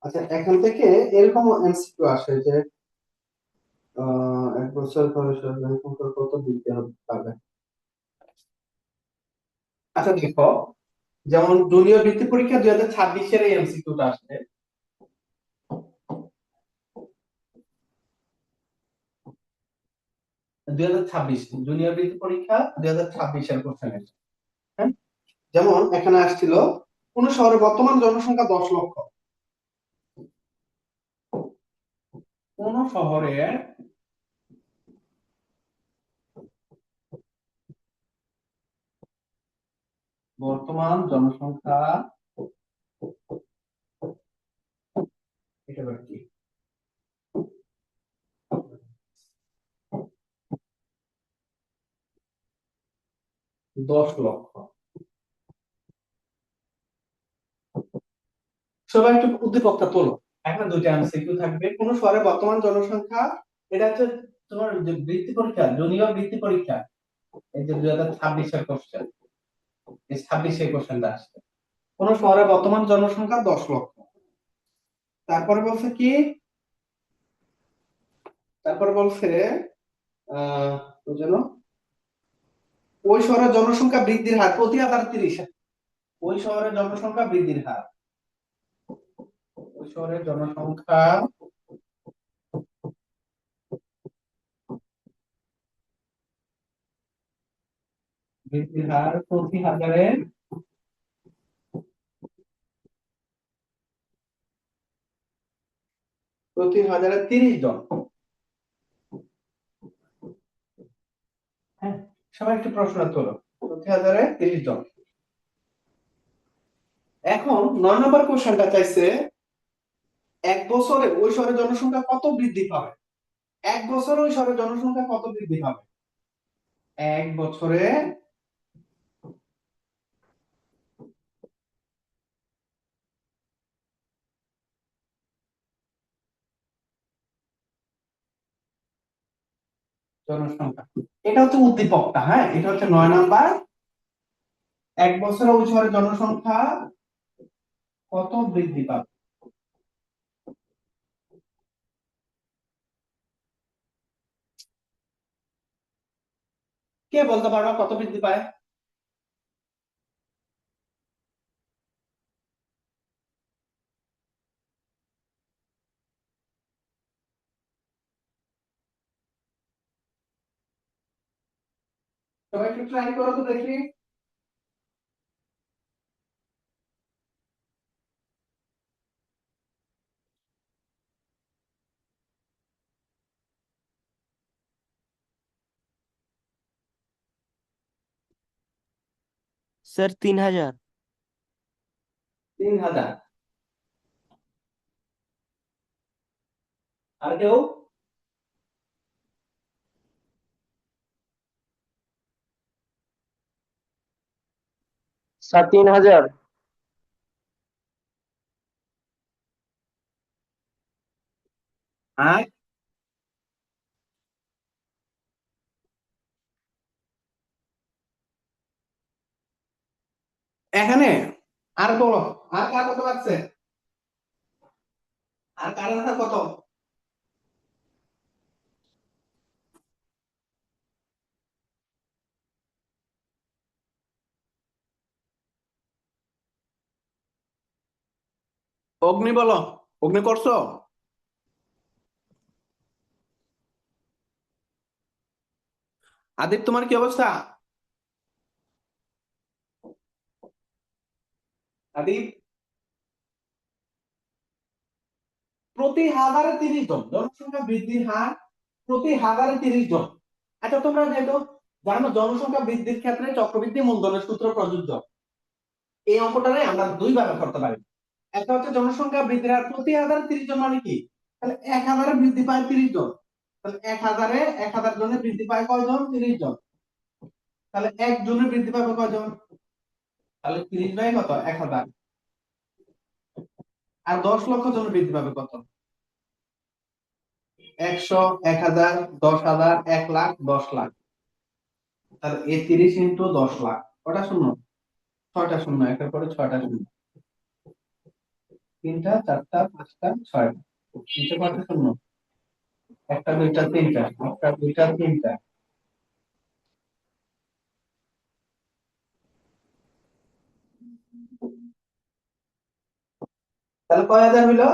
আচ্ছা এখান থেকে এরকম এমসিকিউ আসে যে 1 বছর পরে সরকারি সংখ্যা কত বৃদ্ধি পাবে। আচ্ছা দেখো, যেমন জুনিয়র বৃত্তি পরীক্ষা 2026 এর এই এমসিকিউটা আসছে। 2026 জুনিয়র বৃত্তি পরীক্ষা 2026 এর কোশ্চেন। হ্যাঁ, যেমন এখানে আসছিল কোন শহরে বর্তমান জনসংখ্যা 10 লক্ষ, কোন শহরে বর্তমান জনসংখ্যা, এটা আবার কি, 10 লক্ষ। সবাই একটু উদ্দীপকটা তোলো। এখানে দুইটা এমসিকিউ থাকবে। কোন শহরে বর্তমান জনসংখ্যা, এটা হচ্ছে তোমার যে বৃত্তি পরীক্ষা, জুনিয়র বৃত্তি পরীক্ষা, এই যে 2026 এর কোশ্চেন, এই 26 এর কোশ্চেনটা আসছে। কোন শহরে বর্তমান জনসংখ্যা 10 লক্ষ। তারপরে বলছে কি, তারপরে বলছে আহ যেন ওই শহরের জনসংখ্যা বৃদ্ধির হার প্রতি 1030, ওই শহরের জনসংখ্যা বৃদ্ধির হার, ওই শহরের জনসংখ্যা বৃদ্ধির হার প্রতি হাজারে 30 জন। হ্যাঁ, সবাই একটু প্রশ্ন তোলো, প্রতি হাজারে 30 জন। এখন 9 নম্বর কোশ্চেনটা চাইছে 1 বছরে ওই শহরের জনসংখ্যা কত বৃদ্ধি পাবে। 1 বছরে ওই শহরের জনসংখ্যা কত বৃদ্ধি পাবে, 1 বছরে জনসংখ্যা। এটা হচ্ছে উদ্দীপকটা, হ্যাঁ এটা হচ্ছে 9 নাম্বার। 1 বছরে ওই শহরের জনসংখ্যা কত বৃদ্ধি পাবে। কে বলতে পারবে কত বৃদ্ধি পায়। সবাই একটু ট্রাই করো তো দেখি। স্যার 3000। 3000। আর কেউ? স্যার 3000। আর এখানে আর বলো, আর কার কত পাচ্ছে? আর কার মাথা কত? অগ্নি বলো, অগ্নি করছো? আদিত তোমার কি অবস্থা? আদিত, প্রতি হাজারে 30 জন জনসংখ্যা বৃদ্ধির হার, প্রতি হাজারে 30 জন। আচ্ছা তোমরা যেহেতু জানো জনসংখ্যা বৃদ্ধির ক্ষেত্রে চক্রবৃদ্ধি মূলধনের সূত্র প্রযোজ্য, এই অঙ্কটারে আমরা দুই ভাবে করতে পারি। একটা হচ্ছে জনসংখ্যা বৃদ্ধির হার প্রতি হাজারে 30 জন মানে কি, তাহলে 1000-এ বৃদ্ধি পায় 30 জন, তাহলে 1000 জনে বৃদ্ধি পায় কয়জন? 30 জন। তাহলে 1 জনে বৃদ্ধি পাবে কয়জন? তাহলে 30 বাই কত? 1000। আর 10 লক্ষ জনে বৃদ্ধি পাবে কত? 100, 1000, 10,000, 1,00,000, 10,00,000। তাহলে এই 30 ইন্টু 10,00,000 কটা শূন্য? 6টা শূন্য, একের পরে 6টা শূন্য, 3টা 4টা 5টা 6টা, নিচে কটা শূন্য? 1টা 2টা 3টা, 1টা 2টা 3টা। তাহলে কয় হাজার হইলো?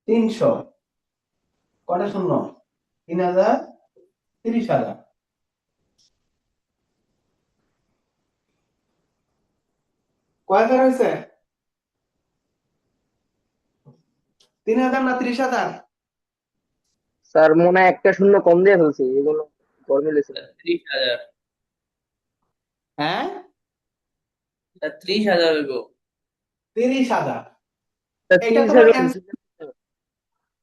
300। কটা শূন্য? 3,000, 30,000। কয় হাজার হয়েছে? 3,000 না 30,000? স্যার মনে হয় একটা শূন্য কম দিয়ে ফেলছি, এগুলো ফর্মুলা ছিল। 30,000। হ্যাঁ, 30,000 হইব। 30,000। স্যার এটা 30 তোমার হাজার answer।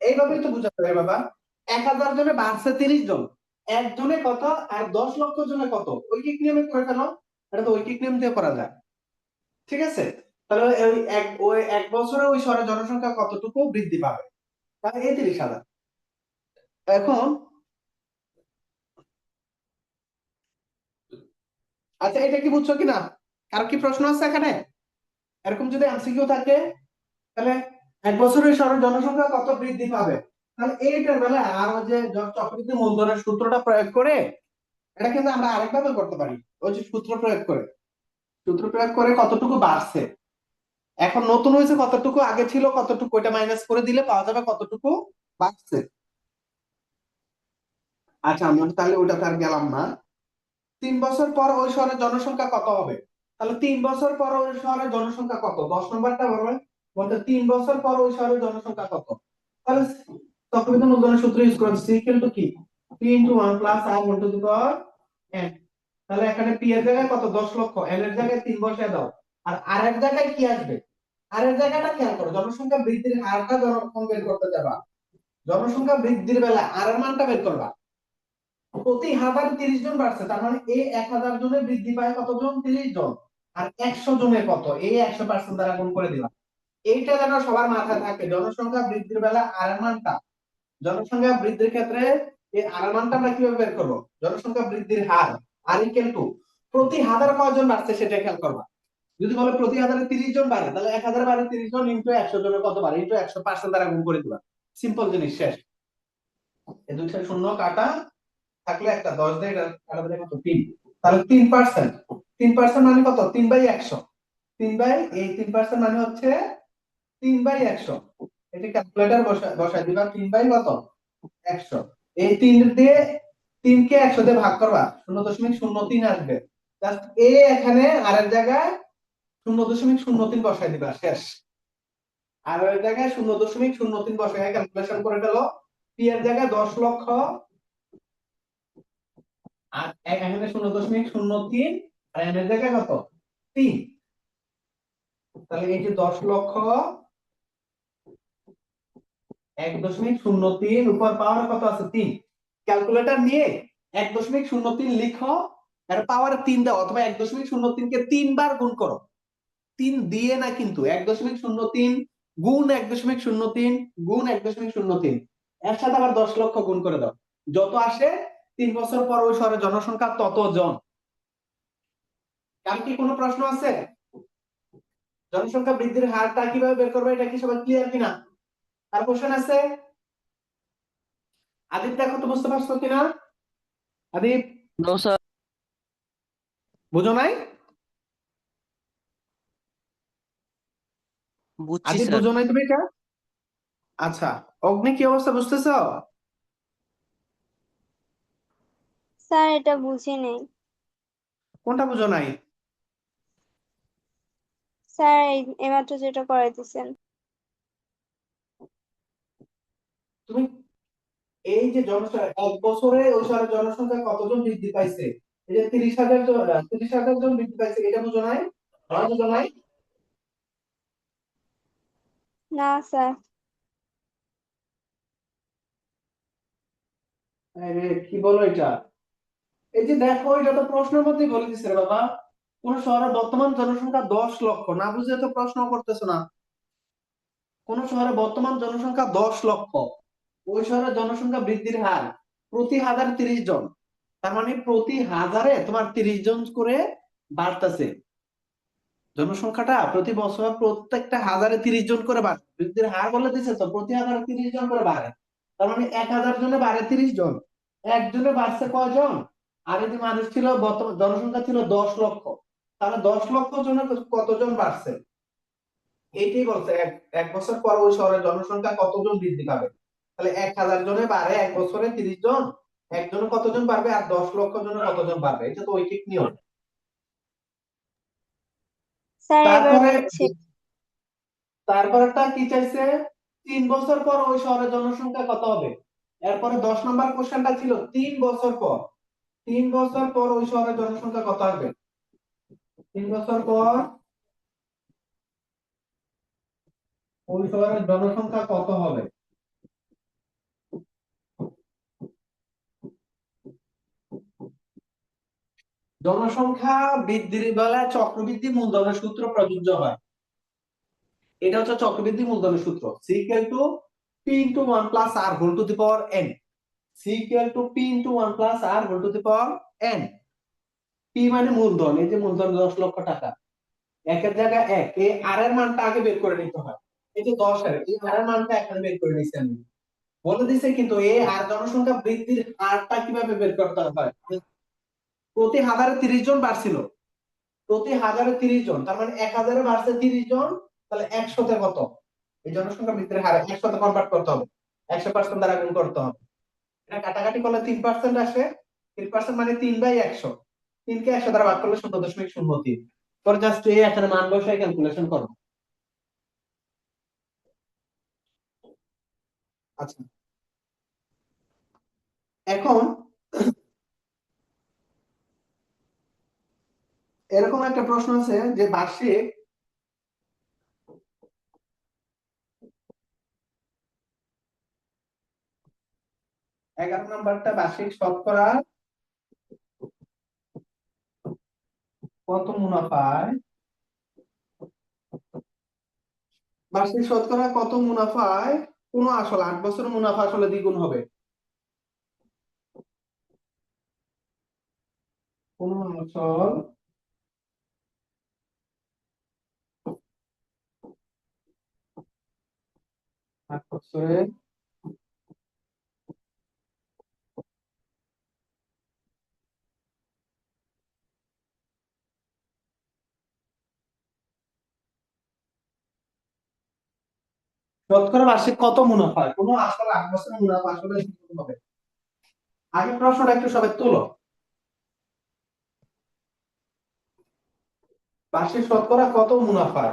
এইভাবেই তো বুঝাতে হবে বাবা। 1,000 জনে বাড়ছে 30 জন, একজনে কত আর 10 লক্ষ জনে কত, ঐকিক নিয়মে করে ফেলো। এটা তো ঐকিক নিয়ম দিয়ে করা যায়, ঠিক আছে? তাহলে ওই এক বছরে ওই শহরের জনসংখ্যা কতটুকু বৃদ্ধি পাবে? তাহলে এই 30,000। এখন আচ্ছা এটা কি বুঝছো কিনা? আর কি প্রশ্ন আছে এখানে? এরকম যদি এমসিকিউ থাকে, তাহলে এক বছরে ওই শহরের জনসংখ্যা কত বৃদ্ধি পাবে, তাহলে এইটার বেলা আর ওই যে চক্রবৃদ্ধি মূলধনের সূত্রটা প্রয়োগ করে এটা কিন্তু আমরা আরেকভাবে করতে পারি। ওই যে সূত্র প্রয়োগ করে কতটুকু বাড়ছে, এখন নতুন হয়েছে কতটুকু, আগে ছিল কতটুকু, ওইটা মাইনাস করে দিলে পাওয়া যাবে কতটুকু বাড়ছে। আচ্ছা আমরা তাহলে ওটা তার গেলাম না। 3 বছর পর ওই শহরের জনসংখ্যা কত হবে? তাহলে 3 বছর পর ওই শহরের জনসংখ্যা কত? 10 নম্বরটা বলবে, বলতে 3 বছর পর ওই শহরের জনসংখ্যা কত? তাহলে চক্রবৃদ্ধি মূলধনের সূত্র ইউজ করুন, সি ইকুয়াল টু কি, P into 1 plus R 1 to the power n। তাহলে এখানে পি এর জায়গায় কত? 10 লক্ষ, n এর জায়গায় 3 বসিয়ে দাও। আর আর এর জায়গায় কি আসবে? আর এর জায়গাটা খেয়াল করো, জনসংখ্যা বৃদ্ধির হারটা যখন বের করতে যাবা, জনসংখ্যা বৃদ্ধির বেলা আর এর মানটা বের করবা। প্রতি হাজার 30 জন বাড়ছে, তার মানে এই 1,000 জনে বৃদ্ধি পায় কতজন? 30 জন। আর 100 জনের কত? এই 100% দ্বারা গুণ করে দিলাম। এইটা যেন সবার মাথায় থাকে, জনসংখ্যা বৃদ্ধির বেলা আর এর মানটা, জনসংখ্যা বৃদ্ধির ক্ষেত্রে এই আর এর মানটা আমরা কিভাবে বের করবো? জনসংখ্যা বৃদ্ধির হার আর ইকুয়াল টু প্রতি হাজার কয়জন বাড়ছে সেটা খেয়াল করবা। যদি বলে প্রতি হাজারে 30 জন বাড়ে, তাহলে 1,000 বাড়ে 30 জন ইন্টু 100 জনের কত বাড়ে, ইন্টু 100% দ্বারা গুণ করে দিবা। সিম্পল জিনিস, শেষ। এই দুইটা শূন্য কাটা থাকলে একটা 10 দেয়, এটা কাটা দিলে কত? 3। তাহলে 3%, 3% মানে কত? 3/100। 3 মানে হচ্ছে 3/100। এটা ক্যালকুলেটর বসায় দিবা, 3 বাই কত? 100। এই 3 দিয়ে 3 কে 100 দিয়ে ভাগ করবা 0.03 আসবে। জাস্ট এ এখানে আর এর জায়গায় 0.03 বসাই দিবা, শেষ। আর এর জায়গায় 0.03 বসাই ক্যালকুলেশন করে ফেলো। পি এর জায়গায় 10 লক্ষ, আর এখানে 0.03, আর এন এর জায়গায় কত? 3। তাহলে এই যে 10 লক্ষ 1.03 উপর পাওয়ার কত আছে? 3। ক্যালকুলেটর নিয়ে 1.03 লিখো, এর পাওয়ার 3 দাও, অথবা 1.03 কে 3 বার গুণ করো। 3 দিয়ে না কিন্তু, 1.03 গুণ 1.03 গুণ 1.03, এর সাথে আবার 10 লক্ষ গুণ করে দাও। যত আসে 3 বছর পর ওই শহরের জনসংখ্যা তত জন। কার কি কোনো প্রশ্ন আছে? জনসংখ্যা বৃদ্ধির হারটা কিভাবে বের করবে, এটা কি সবাই ক্লিয়ার কিনা? আর কোশ্চেন আছে? আদিপ দেখো তো বুঝতে পারছো কিনা? আদিপ নো স্যার। বুঝো নাই? বুঝছি আদিপ স্যার। বুঝো নাই তুমি এটা? আচ্ছা, অগ্নি কি অবস্থা বুঝতেছো? স্যার এটা বুঝি নেই। কোনটা বুঝো নাই? স্যার এইমাত্র যেটা করাইতেছেন। তুমি এই যে জনসংখ্যা 1 বছরে ওই শহরের জনসংখ্যা কতজন বৃদ্ধি পাইছে, এই যে 30,000 জন, 30,000 জন বৃদ্ধি পাইছে, এটা বুঝো নাই? বুঝো নাই? না স্যার। আরে কি বলো এটা? এই যে দেখো, এটা তো প্রশ্নের মধ্যেই বলে দিছে রে বাবা। কোন শহরের বর্তমান জনসংখ্যা 10 লক্ষ, না বুঝে তো প্রশ্ন করতেছো না। কোন শহরে বর্তমান জনসংখ্যা 10 লক্ষ, ওই শহরের জনসংখ্যা বৃদ্ধির হার প্রতি হাজার 30 জন। তার মানে প্রতি হাজারে তোমার 30 জন করে বাড়তেছে। জনসংখ্যাটা প্রতি বছর প্রত্যেকটা হাজারে 30 জন করে বাড়ে, বৃদ্ধির হার বলে দিছে তো প্রতি হাজারে 30 জন করে বাড়ে। তার মানে 1000 জনে বাড়ে 30 জন, একজনে বাড়ছে কয়জন? আর যদি মানুষ ছিল, বর্তমান জনসংখ্যা ছিল 10 লক্ষ, তাহলে 10 লক্ষ জনে কতজন বাড়ছে? এইটাই বলছে, এক এক বছর পর ওই শহরের জনসংখ্যা কতজন বৃদ্ধি পাবে। তাহলে 1000 জনে বাড়ে এক বছরে 30 জন, একজনে কতজন বাড়বে, আর 10 লক্ষ জনে কতজন বাড়বে, এটা তো ঐকিক নিয়ম। স্যার এবার তারপরে বুঝছি। তারপরেরটা কি চাইছে? 3 বছর পর ওই শহরের জনসংখ্যা কত হবে। এরপরে 10 নম্বর কোশ্চেনটা ছিল 3 বছর পর। 3 বছর পর ওই শহরের জনসংখ্যা কত হবে? 3 বছর পর ওই শহরের জনসংখ্যা কত হবে? জনসংখ্যা বৃদ্ধির বেলায় চক্রবৃদ্ধি মূলধনের সূত্র প্রযোজ্য হয়। এটা হচ্ছে চক্রবৃদ্ধি মূলধনের সূত্র, C equal to P into 1 plus R whole to the power N. C equal to P into 1 plus R whole to the power N. P মানে মূলধন, এই যে মূলধন 10 লক্ষ টাকা, একের জায়গায় এক, এই আর এর মানটা আগে বের করে নিতে হয়। এই যে 10 এর, এই আর এর মানটা এখানে বের করে নিছি আমি। বলে দিছে কিন্তু এই আর জনসংখ্যা বৃদ্ধির হারটা কিভাবে বের করতে হয়। প্রতি হাজারে 30 জন বাড়ছিল, প্রতি হাজারে 30 জন, তার মানে 1000-এ বাড়ছে 30 জন, তাহলে 100-তে কত? এই জনসংখ্যা বৃদ্ধির হার 100-তে কনভার্ট করতে হবে, 100% দ্বারা গুণ করতে হবে। এটা কাটাকাটি করলে 3% আসে, 3% মানে 3/100, 3 কে 100 দ্বারা ভাগ করলে 0.03। পরে জাস্ট এই এখানে মান বসায় ক্যালকুলেশন করো। আচ্ছা, এখন এরকম একটা প্রশ্ন আছে যে বার্ষিক 11 নম্বরটা, বার্ষিক শতকরা কত মুনাফায়, বার্ষিক শতকরা কত মুনাফায় কোন আসল 8 বছর মুনাফা আসলে দ্বিগুণ হবে। কোন আসল 8 বছরে শতকরা বার্ষিক কত মুনাফা হয়, কোন আসল 8 বছরের মুনাফা আসলে দ্বিগুণ হবে। আগে প্রশ্নটা একটু সবাই তোলো। বার্ষিক শতকরা কত মুনাফা?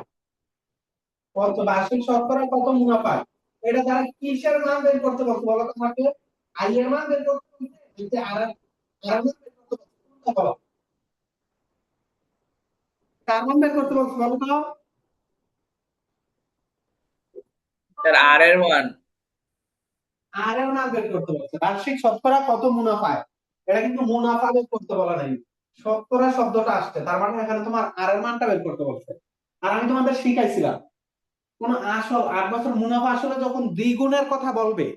কত বার্ষিক শতকরা কত মুনাফা? এটা তারা কিসের মান বের করতে বলছে বলো তো আমাকে? আই এর মান বের করতে বলছে, যে আর আর মান বের করতে বলছে, কোনটা বলো? কার মান বের করতে বলছে বলো তো? স্যার আর এর মান। আর এর মান বের করতে বলছে। বার্ষিক শতকরা কত মুনাফা? এটা কিন্তু মুনাফা বের করতে বলা নাই, শতকরা শব্দটা আসছে, তার মানে এখানে তোমার আর এর মানটা বের করতে বলছে। আর আমি তোমাদের শিখাইছিলাম কোন আসল 8 বছর মুনাফা আসলে যখন দ্বিগুণের কথা বলবে,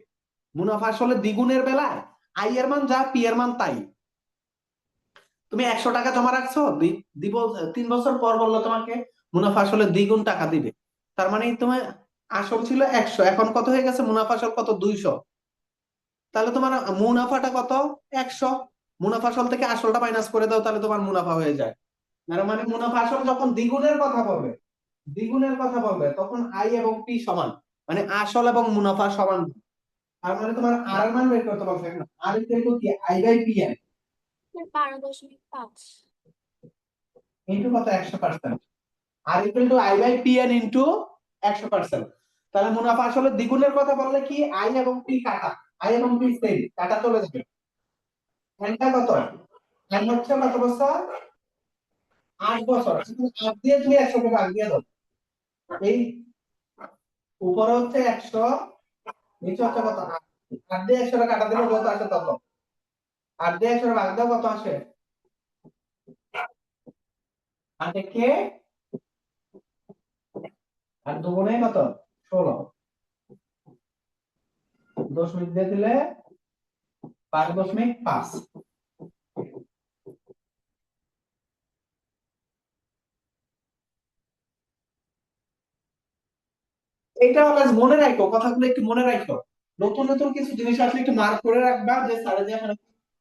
মুনাফা আসলে দ্বিগুণের বেলায় আই এর মান যা পি এর মান তাই। তুমি 100 টাকা জমা রাখছো, দিব 3 বছর পর বললো তোমাকে মুনাফা আসলে দ্বিগুণ টাকা দিবে, তার মানে তোমার আসল ছিল 100, এখন কত হয়ে গেছে? মুনাফা আসল কত? 200। তাহলে তোমার মুনাফাটা কত? 100। মুনাফা আসল থেকে আসলটা মাইনাস করে দাও, তাহলে তোমার মুনাফা হয়ে যায়। তার মানে মুনাফা আসল যখন দ্বিগুণের কথা বলবে, দ্বিগুণের কথা বলবে, তখন আই এবং পি সমান, মানে আসল এবং মুনাফা সমান। তার মানে তোমার আর এর মান বের করতে বলছে। এখন আর ইকুয়াল টু কি? I by P N 12.5। Into কত? 100%। R equal to I by P N into 100%। তাহলে মুনাফা আসলে দ্বিগুণের কথা বললে কি আই এবং পি কাটা, আই এবং পি সেম কাটা চলে যাবে। এনটা কত? এন হচ্ছে কত বছর? 8 বছর। 8 দিয়ে তুমি 100 কে ভাগ দিয়ে দাও। এই উপরে হচ্ছে 100, নিচে হচ্ছে কত? 8 দিয়ে 100 কে কাটা দিলে কত আসে তত? 8 দিয়ে 100 ভাগ দাও, কত আসে? 8 কে আর দুগুণে কত? 16। 10 দিয়ে দিলে 5.5। এটা অলওয়েজ মনে রাখো, কথাগুলো একটু মনে রাখো। নতুন নতুন কিছু জিনিস আসলে একটু মার্ক করে রাখবা, যে স্যার যে এখানে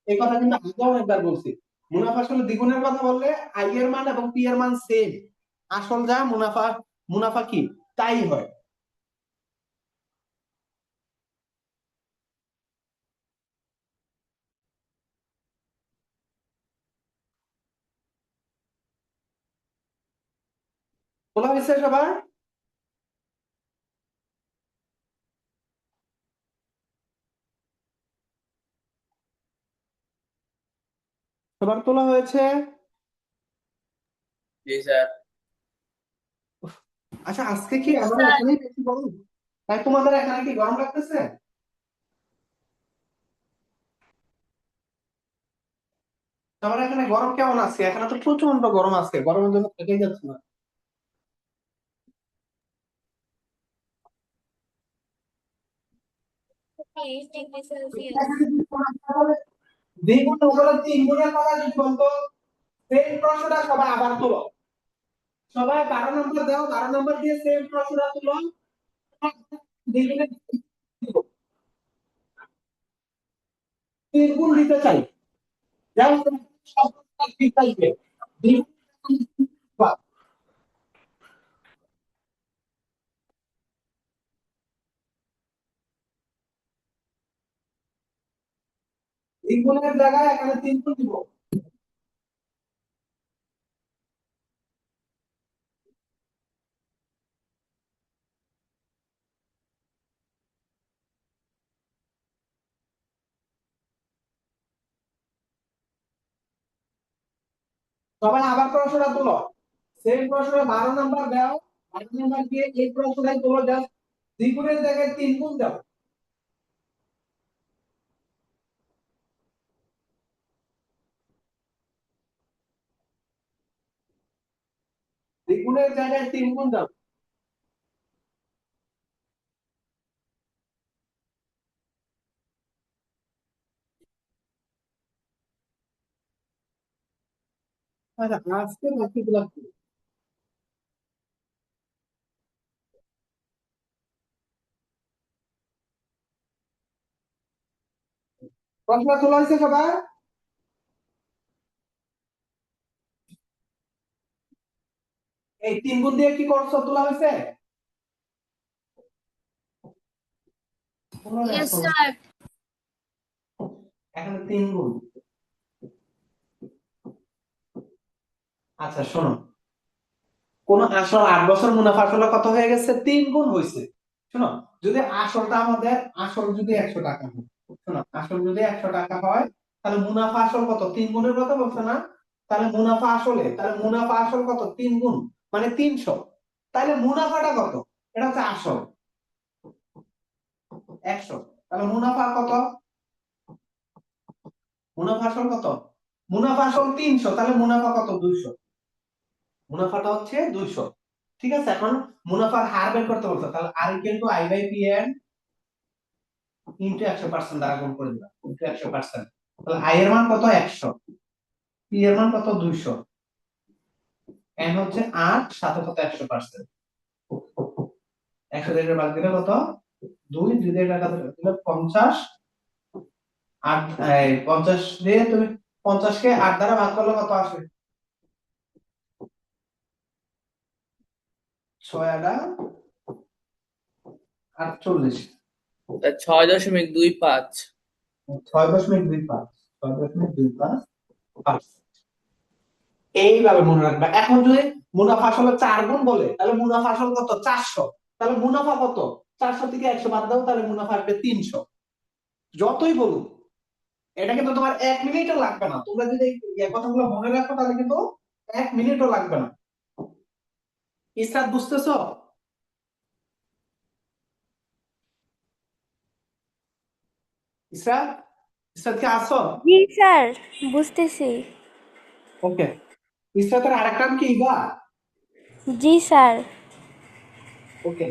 এই কথা কিন্তু আগেও অনেকবার বলছি। মুনাফা আসলে দ্বিগুণের কথা বললে আই এর মান এবং পি এর মান সেম, আসল যা মুনাফা, মুনাফা কি তাই হয়। বলা হয়েছে সবার? সবার তোলা হয়েছে? জি স্যার। আচ্ছা, আজকে কি আমাদের স্যার এখানেই বেশি গরম? তাই তোমাদের এখানে কি গরম লাগতেছে? তোমার এখানে গরম কেমন আছে? এখানে তো প্রচন্ড গরম আছে, গরমের জন্য থেকেই যাচ্ছে না। 30°C। দ্বিগুণ বলে 3 গুণের কথা যদি বলতো, সেম প্রশ্নটা সবাই আবার তুলো। সবাই 12 নম্বর দাও, 12 নম্বর দিয়ে সেম প্রশ্নটা তুলো। দ্বিগুণের 3 গুণ দিতে চাই, যেমন সব ঠিক থাকবে। দ্বিগুণের জায়গায় এখানে 3 গুণ দিব। সবাই আবার প্রশ্নটা তুলো, সেম প্রশ্নটা 12 নম্বর দাও, 12 নম্বর দিয়ে এই প্রশ্নটাই তুলো, জাস্ট দ্বিগুণের জায়গায় 3 গুণ দাও। দ্বিগুণের জায়গায় 3 গুণ দাও। আচ্ছা, আজকে বাকিগুলো কি? প্রশ্ন তোলা হয়েছে সবার? এই 3 গুণ দিয়ে কি করছো? তোলা হয়েছে? Yes sir. এখানে 3 গুণ। আচ্ছা শোনো, কোন আসল 8 বছর মুনাফা আসলে কত হয়ে গেছে? 3 গুণ হয়েছে। শোনো, যদি আসলটা আমাদের আসল যদি 100 টাকা হয়, শোনো আসল যদি 100 টাকা হয়, তাহলে মুনাফা আসল কত? 3 গুণের কথা বলছো না? তাহলে মুনাফা আসল কত? 3 গুণ মানে 300। তাহলে মুনাফাটা কত? এটা হচ্ছে আসল 100, তাহলে মুনাফা কত? মুনাফা আসল কত? মুনাফা আসল 300, তাহলে মুনাফা কত? 200। মুনাফাটা হচ্ছে 200। ঠিক আছে, এখন মুনাফার হার বের করতে বলছো, তাহলে R equal to I by P N into 100% দ্বারা গুণ করে দিলাম, ইনটু 100%। তাহলে আই এর মান কত? 100, পি এর মান কত? 200, এন হচ্ছে 8, সাথে কত? 100%। 100 থেকে বাদ দিলে কত? 2, 2 দিয়ে টাকা দিলে 50, 8 50 দিয়ে তুমি 50 কে 8 দ্বারা ভাগ করলে কত আসে? 6 8 48, তা 6.25। 6.25, 6.25। এইভাবে মনে রাখবে। এখন যদি মুনাফা আসলে 4 গুণ বলে, তাহলে মুনাফা আসল কত? 400। তাহলে মুনাফা কত? 400 থেকে 100 বাদ দাও, তাহলে মুনাফা আসবে 300। যতই বলুন, এটা কিন্তু তোমার 1 মিনিটও লাগবে না। তোমরা যদি এই কথাগুলো মনে রাখো, তাহলে কিন্তু 1 মিনিটও লাগবে না। ইসরাত বুঝতেছো? ইসরাত, ইসরাত কি আসো? জি স্যার, বুঝতেছি। ওকে। ইসরাতের আরেকটা নাম কি? ইভা। জি স্যার। ওকে।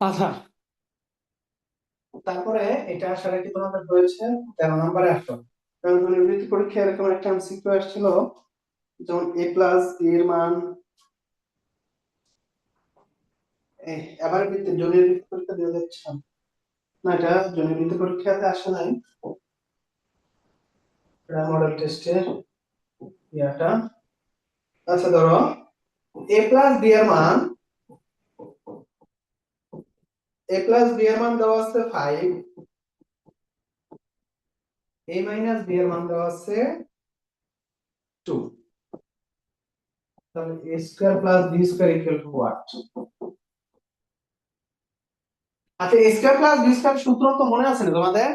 আচ্ছা, তারপরে এটা আসলে কি তোমাদের হয়েছে 13 নম্বরে আসো। কারণ বৃত্তি পরীক্ষায় এরকম একটা এমসিকিউ আসছিল, যেমন a প্লাস b এর মান, এবারে বৃত্তি জনের বৃত্তি পরীক্ষা দিয়ে যাচ্ছিলাম না, এটা জনের বৃত্তি পরীক্ষাতে আসে নাই, এটা মডেল টেস্টের ইয়াটা। আচ্ছা ধরো a প্লাস b এর মান, দেওয়া আছে 5, a মাইনাস b এর মান দেওয়া আছে 2, তাহলে a square plus b square equal to what? আচ্ছা, a square plus b square সূত্র তো মনে আছে না তোমাদের?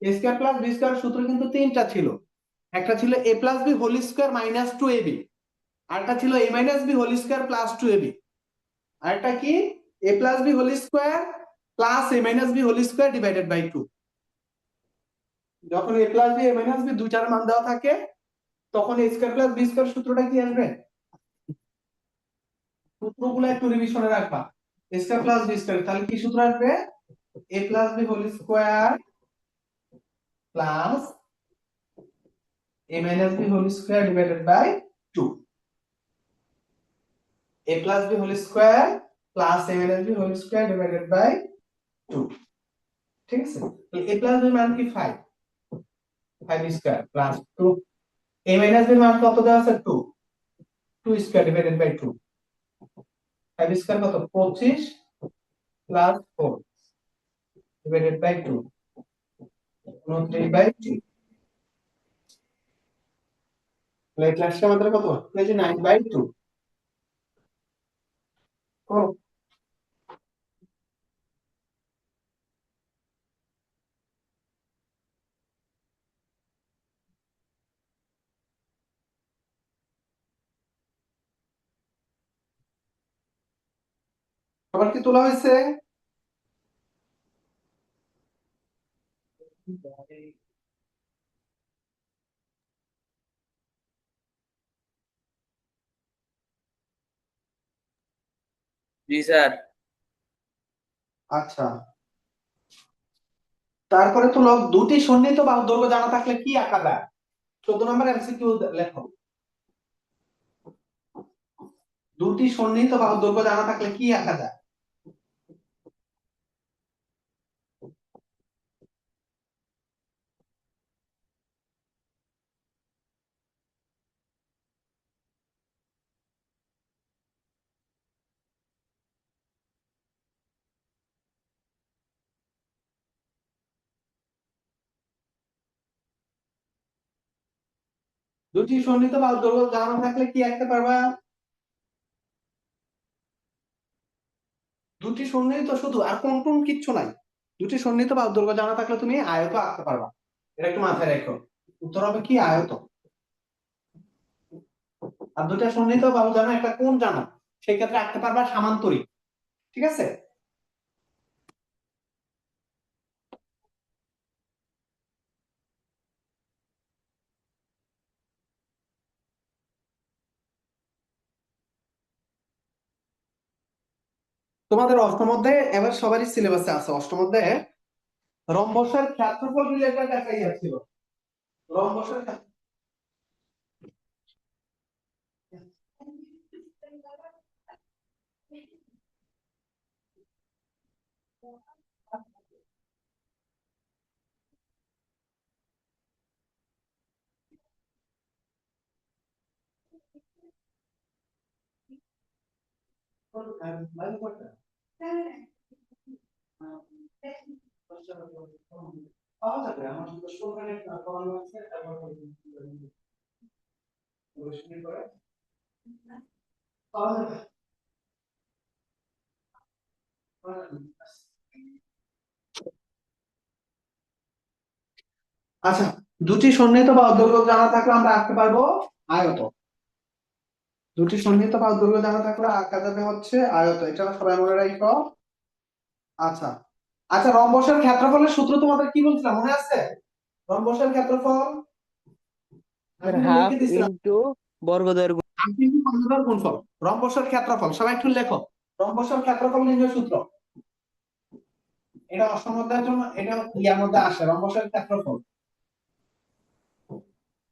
a square plus b square সূত্র কিন্তু তিনটা ছিল। একটা ছিল a plus b whole square minus 2ab, আরেকটা ছিল a minus b whole square plus 2ab, আরেকটা কি? a plus b whole square plus a minus b whole square divided by 2। যখন a plus b a minus b দুইটার মান দেওয়া থাকে, তখন a square plus b square সূত্রটা কি আসবে? সূত্রগুলো একটু রিভিশনে রাখবা। a square plus b square, তাহলে কি সূত্র আসবে? a plus b whole square plus a minus b whole square divided by 2, a plus b whole square plus a minus b whole square divided by 2। ঠিক আছে, তাহলে a plus b মান কি 5, 5 square plus 2, a minus b মান কত দেওয়া আছে? 2, 2 square divided by 2, 5 square কত? 25 প্লাস 4 ডিভাইডেড বাই 2, 29/2। তাহলে এই ক্লাসটা আমাদের কত? 29/2। করো। সবার কি তোলা হয়েছে? জি স্যার। আচ্ছা, তারপরে তো লগ দুটি সন্নিহিত বাহুর দৈর্ঘ্য জানা থাকলে কি আঁকা যায়? 14 নম্বর এমসিকিউ লেখো। দুটি সন্নিহিত বাহুর দৈর্ঘ্য জানা থাকলে কি আঁকা যায়? দুটি সন্নিহিত বাহুর দৈর্ঘ্য জানা থাকলে কি আঁকতে পারবা? দুটি সন্নিহিত শুধু, আর কোন কোন কিচ্ছু নাই। দুটি সন্নিহিত বাহুর দৈর্ঘ্য জানা থাকলে তুমি আয়ত আঁকতে পারবা। এটা একটু মাথায় রেখো, উত্তর হবে কি আয়ত। আর দুটা সন্নিহিত বাহু জানো, একটা কোণ জানো, সেই ক্ষেত্রে আঁকতে পারবা সামান্তরিক। ঠিক আছে? তোমাদের অষ্টম অধ্যায়ে এবার সবারই সিলেবাসে আছে, অষ্টম অধ্যায়ে রম্বসের ক্ষেত্রফল রিলেটেড একটা ইয়ে ছিল। রম্বসের পাওয়া যাবে, আমার স্টুডেন্ট করানো আছে, তারপর পড়াশোনা করে পাওয়া যাবে। আচ্ছা, দুটি সন্নিহিত বাহুর দৈর্ঘ্য জানা থাকলে আমরা আঁকতে পারবো আয়ত। দুটি সন্নিহিত বাহুর দৈর্ঘ্য জানা থাকলে আঁকা যাবে হচ্ছে আয়ত, এটা সবাই মনে রাখো। আচ্ছা আচ্ছা, রম্বসের ক্ষেত্রফলের সূত্র তোমাদের কি বলছিলাম মনে আছে? রম্বসের ক্ষেত্রফল আমি কিন্তু হাফ লিখে দিছিলাম, ইন্টু বর্গদৈর্ঘ্য। হাফ ইনটু কর্ণদৈর্ঘ্য গুণফল। রম্বসের ক্ষেত্রফল সবাই একটু লেখো, রম্বসের ক্ষেত্রফল নির্ণয় সূত্র। এটা অষ্টম অধ্যায়ের জন্য, এটা ইয়ার মধ্যে আসে রম্বসের ক্ষেত্রফল।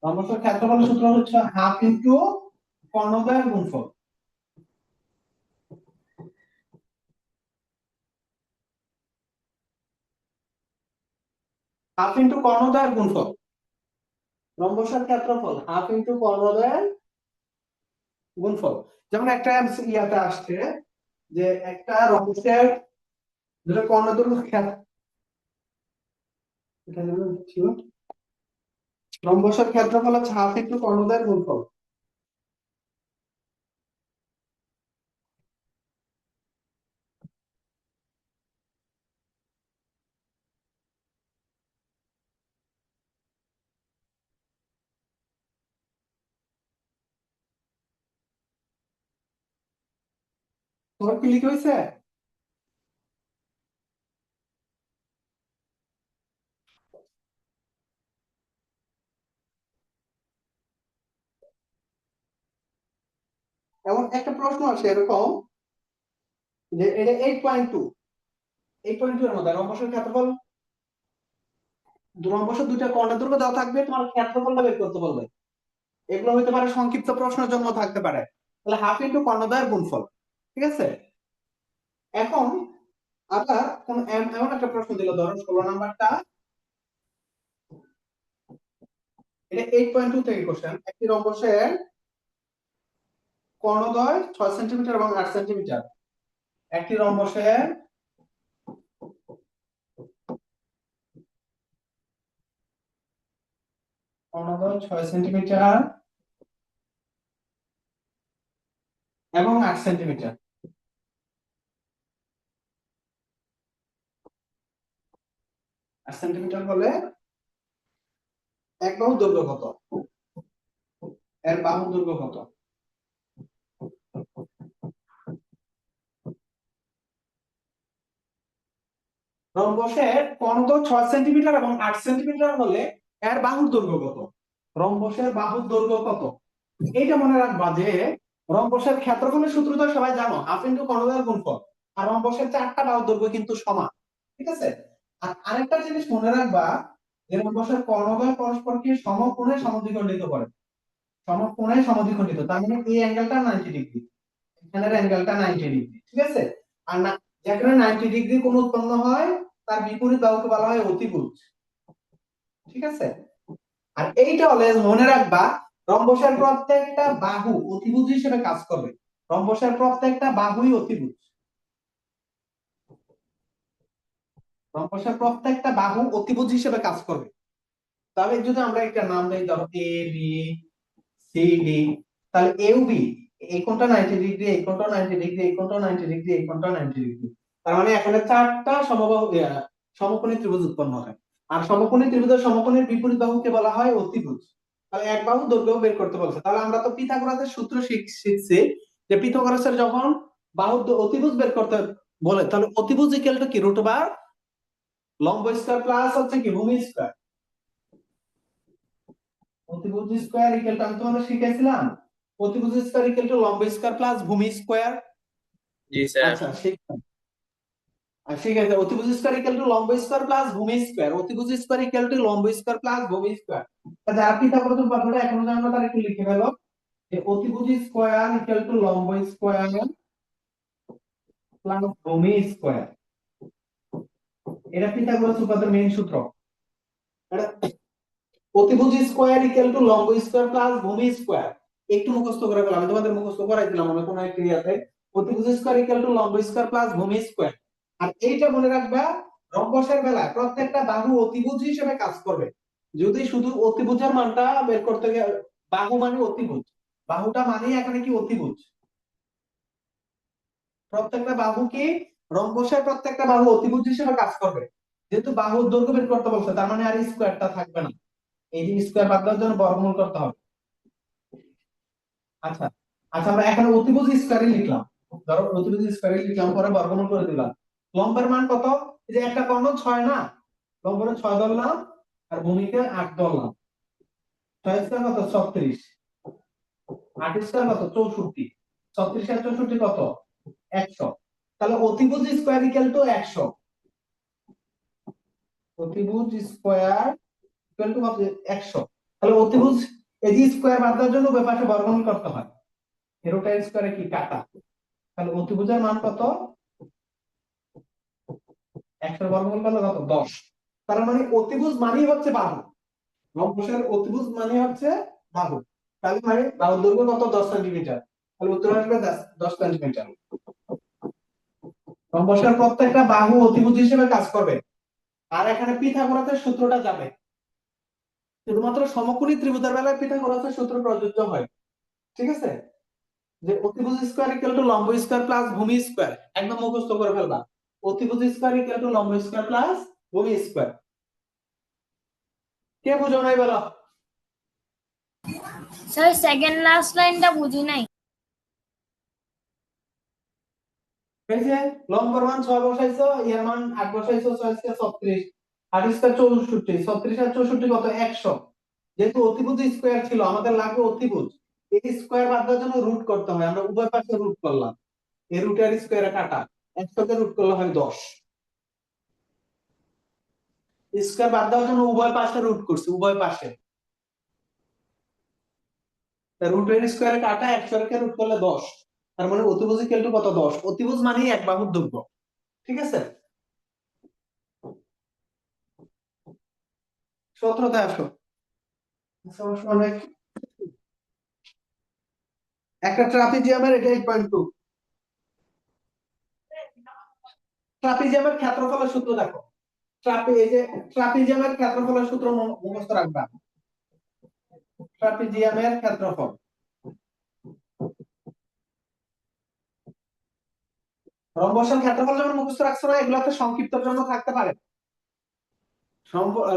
রম্বসের ক্ষেত্রফলের সূত্র হচ্ছে হাফ ইনটু কর্ণদৈর্ঘ্য গুণফল। হাফ ইনটু কর্ণদৈর্ঘ্য গুণফল। রম্বসের ক্ষেত্রফল হাফ ইনটু কর্ণদৈর্ঘ্য গুণফল। যেমন একটা ইয়াতে আসছে যে একটা রম্বসের যেটা কর্ণদৈর্ঘ্য এটা ছিল, রম্বসের ক্ষেত্রফল হচ্ছে হাফ ইনটু কর্ণদৈর্ঘ্য গুণফল। তোমার কি লিখে হয়েছে? এমন একটা প্রশ্ন আছে এরকম যে এটা 8.2, 8.2 এর মধ্যে রম্বসের ক্ষেত্রফল, রম্বসের দুইটা কর্ণের দৈর্ঘ্য দেওয়া থাকবে, তোমার ক্ষেত্রফলটা বের করতে বলবে। এগুলো হতে পারে সংক্ষিপ্ত প্রশ্নের জন্য থাকতে পারে। তাহলে হাফ ইনটু কর্ণদ্বয়ের গুণফল। ঠিক আছে? এখন আবার কোন এমন একটা প্রশ্ন দিল, ধরো 16 নাম্বারটা, এটা 8.2 থেকে কোশ্চেন। একটি রম্বসের কর্ণদ্বয় 6 সেন্টিমিটার এবং 8 সেন্টিমিটার। একটি রম্বসের কর্ণদ্বয় 6 সেন্টিমিটার এবং 8 সেন্টিমিটার। 8 সেন্টিমিটার হলে এক বাহুর দৈর্ঘ্য কত? এর বাহুর দৈর্ঘ্য কত? রম্বসের কর্ণদ্বয় 6 সেন্টিমিটার এবং 8 সেন্টিমিটার হলে এর বাহুর দৈর্ঘ্য কত? রম্বসের বাহুর দৈর্ঘ্য কত? এইটা মনে রাখবা যে রম্বসের ক্ষেত্রফলের সূত্র তো সবাই জানো, হাফ ইনটু কর্ণদ্বয়ের গুণফল। আর রম্বসের চারটা বাহুর দৈর্ঘ্য কিন্তু সমান। ঠিক আছে? আর আরেকটা জিনিস মনে রাখবা যে রম্বসের কর্ণদ্বয় পরস্পরকে সমকোণে সমদ্বিখণ্ডিত করে। সমকোণে সমদ্বিখণ্ডিত, তার মানে এই অ্যাঙ্গেলটা 90 ডিগ্রি। এখানের অ্যাঙ্গেলটা 90 ডিগ্রি, ঠিক আছে। আর না, যেখানে 90 ডিগ্রি কোণ উৎপন্ন হয় তার বিপরীত বাহুকে বলা হয় অতিভুজ, ঠিক আছে। আর এইটা অলওয়েজ মনে রাখবা, রম্বসের প্রত্যেকটা বাহু অতিভুজ হিসেবে কাজ করবে। রম্বসের প্রত্যেকটা বাহুই অতিভুজ, রম্বসের প্রত্যেকটা বাহু অতিভুজ হিসেবে কাজ করবে। তাহলে যদি আমরা একটা নাম দেই, ধরো এ বি সি ডি, তাহলে এ ও বি, এই কোণটা 90 ডিগ্রি, এই কোণটা 90 ডিগ্রি, এই কোণটা 90 ডিগ্রি, এই কোণটা 90 ডিগ্রি। তার মানে এখানে চারটা সমবাহু সমকোণী ত্রিভুজ উৎপন্ন হয়। আর সমকোণী ত্রিভুজের সমকোণের বিপরীত বাহুকে বলা হয় অতিভুজ। তাহলে এক বাহু দৈর্ঘ্য বের করতে বলছে। তাহলে আমরা তো পিথাগোরাসের সূত্র শিখছি যে পিথাগোরাসের যখন বাহু অতিভুজ বের করতে বলে, তাহলে অতিভুজ ইকুয়াল টু কি, রুট ওভার লম্ব স্কয়ার প্লাস হচ্ছে কি ভূমি স্কয়ার। অতিভুজ স্কয়ার ইকুয়াল টু, আমি তোমাদের শিখাইছিলাম, অতিভুজ স্কয়ার ইকুয়াল টু লম্ব স্কয়ার প্লাস ভূমি স্কয়ার। জি স্যার। আচ্ছা ঠিক আছে, অতিভুজ স্কয়ার ইকুয়াল টু লম্ব স্কয়ার প্লাস ভূমি স্কয়ার, অতিভুজ স্কয়ার ইকুয়াল টু লম্ব স্কয়ার প্লাস ভূমি স্কয়ার। যারা পিথাগোরাসের ফর্মুলা এখনো জানো না তারা একটু লিখে ফেলো, যে অতিভুজ স্কয়ার ইকুয়াল টু লম্ব স্কয়ার প্লাস ভূমি স্কয়ার। এটা পিথাগোরাস উপপাদ্যের মেইন সূত্র। এটা অতিভুজ স্কয়ার ইকুয়াল টু লম্ব স্কয়ার প্লাস ভূমি স্কয়ার। একটু মুখস্থ করে ফেলো, আমি তোমাদের মুখস্থ করাই দিলাম আমি কোনো একটা ইয়াতে। অতিভুজ স্কয়ার ইকুয়াল টু লম্ব স্কয়ার প্লাস ভূমি স্কয়ার। আর এইটা মনে রাখবা, রম্বসের বেলায় প্রত্যেকটা বাহু অতিভুজ হিসেবে কাজ করবে। যদি শুধু অতিভুজের মানটা বের করতে গেলে, বাহু মানে অতিভুজ, বাহুটা মানে এখানে কি অতিভুজ, প্রত্যেকটা বাহু কি, রম্বসের প্রত্যেকটা বাহু অতিভুজ হিসেবে কাজ করবে। যেহেতু বাহুর দৈর্ঘ্য বের করতে বলছে, তার মানে আর স্কয়ারটা থাকবে না, এই যে স্কয়ার বাদ দেওয়ার জন্য বর্গমূল করতে হবে। আচ্ছা আচ্ছা, আমরা এখানে অতিভুজ স্কয়ারই লিখলাম, ধরো অতিভুজ স্কয়ারই লিখলাম, পরে বর্গমূল করে দিলাম। লম্বের মান কত, এই যে একটা কর্ণ 6 না, লম্বের 6 ধরলাম আর ভূমিকে 8 ধরলাম। 6 স্কয়ার কত 36, 8 স্কয়ার কত 64, 36 আর 64 কত 100। তাহলে অতিভুজ স্কয়ার ইকুয়াল টু 100, অতিভুজ স্কয়ার ইকুয়াল টু কত 100। তাহলে অতিভুজ, এই যে স্কয়ার বাদ দেওয়ার জন্য উভয় পাশে বর্গমূল করতে হয়, এরোটা স্কয়ারে কি কাটা। তাহলে অতিভুজের মান কত, 100 বর্গমূল করলে কত 10। তার মানে অতিভুজ মানেই হচ্ছে বাহু, রম্বসের অতিভুজ মানে হচ্ছে বাহু। তাহলে মানে বাহুর দৈর্ঘ্য কত 10 সেন্টিমিটার, তাহলে উত্তর আসবে 10 সেন্টিমিটার। রম্বসের প্রত্যেকটা বাহু অতিভুজ হিসেবে কাজ করবে। আর এখানে পিথাগোরাসের সূত্রটা যাবে, শুধুমাত্র সমকোণী ত্রিভুজের বেলায় পিথাগোরাসের সূত্র প্রযোজ্য হয়, ঠিক আছে। যে অতিভুজ স্কয়ার ইকুয়াল টু লম্ব স্কয়ার প্লাস ভূমি স্কয়ার, একদম মুখস্থ করে ফেলবা, অতিভুজ স্কয়ার ইকুয়াল টু লম্ব স্কয়ার প্লাস ভূমি স্কয়ার। কে বুঝো নাই বলো? স্যার সেকেন্ড লাস্ট লাইনটা বুঝি নাই। এই যে লম্বের মান 6 বসাইছো, এর মান 8 বসাইছো, 6 স্কয়ার 36, 8 স্কয়ার 64, 36 আর 64 কত 100। যেহেতু অতিভুজ স্কয়ার ছিল, আমাদের লাগবে অতিভুজ, এই স্কয়ার বাদ দেওয়ার জন্য রুট করতে হয়, আমরা উভয় পাশে রুট করলাম, এই রুটের স্কয়ারে কাটা, 100 কে রুট করলে হয় 10। স্কয়ার বাদ দেওয়ার জন্য উভয় পাশে রুট করছি, উভয় পাশে, রুটের স্কয়ারে কাটা, 100 কে রুট করলে 10। তার মানে অতিভুজ ইকুয়াল টু কত 10। অতিভুজ মানে এক বাহুর দৈর্ঘ্য, ঠিক আছে। 17তে আসো। অনেক একটা ট্রাপিজিয়ামের, এটা 8.2, ট্রাপিজিয়ামের ক্ষেত্রফলের সূত্র দেখো। এই যে ট্রাপিজিয়ামের ক্ষেত্রফলের সূত্র মুখস্থ রাখবা, ট্রাপিজিয়ামের ক্ষেত্রফল, রম্বসের ক্ষেত্রফল যেমন মুখস্থ রাখছো না, এগুলোতে সংক্ষিপ্তর জন্য থাকতে পারে।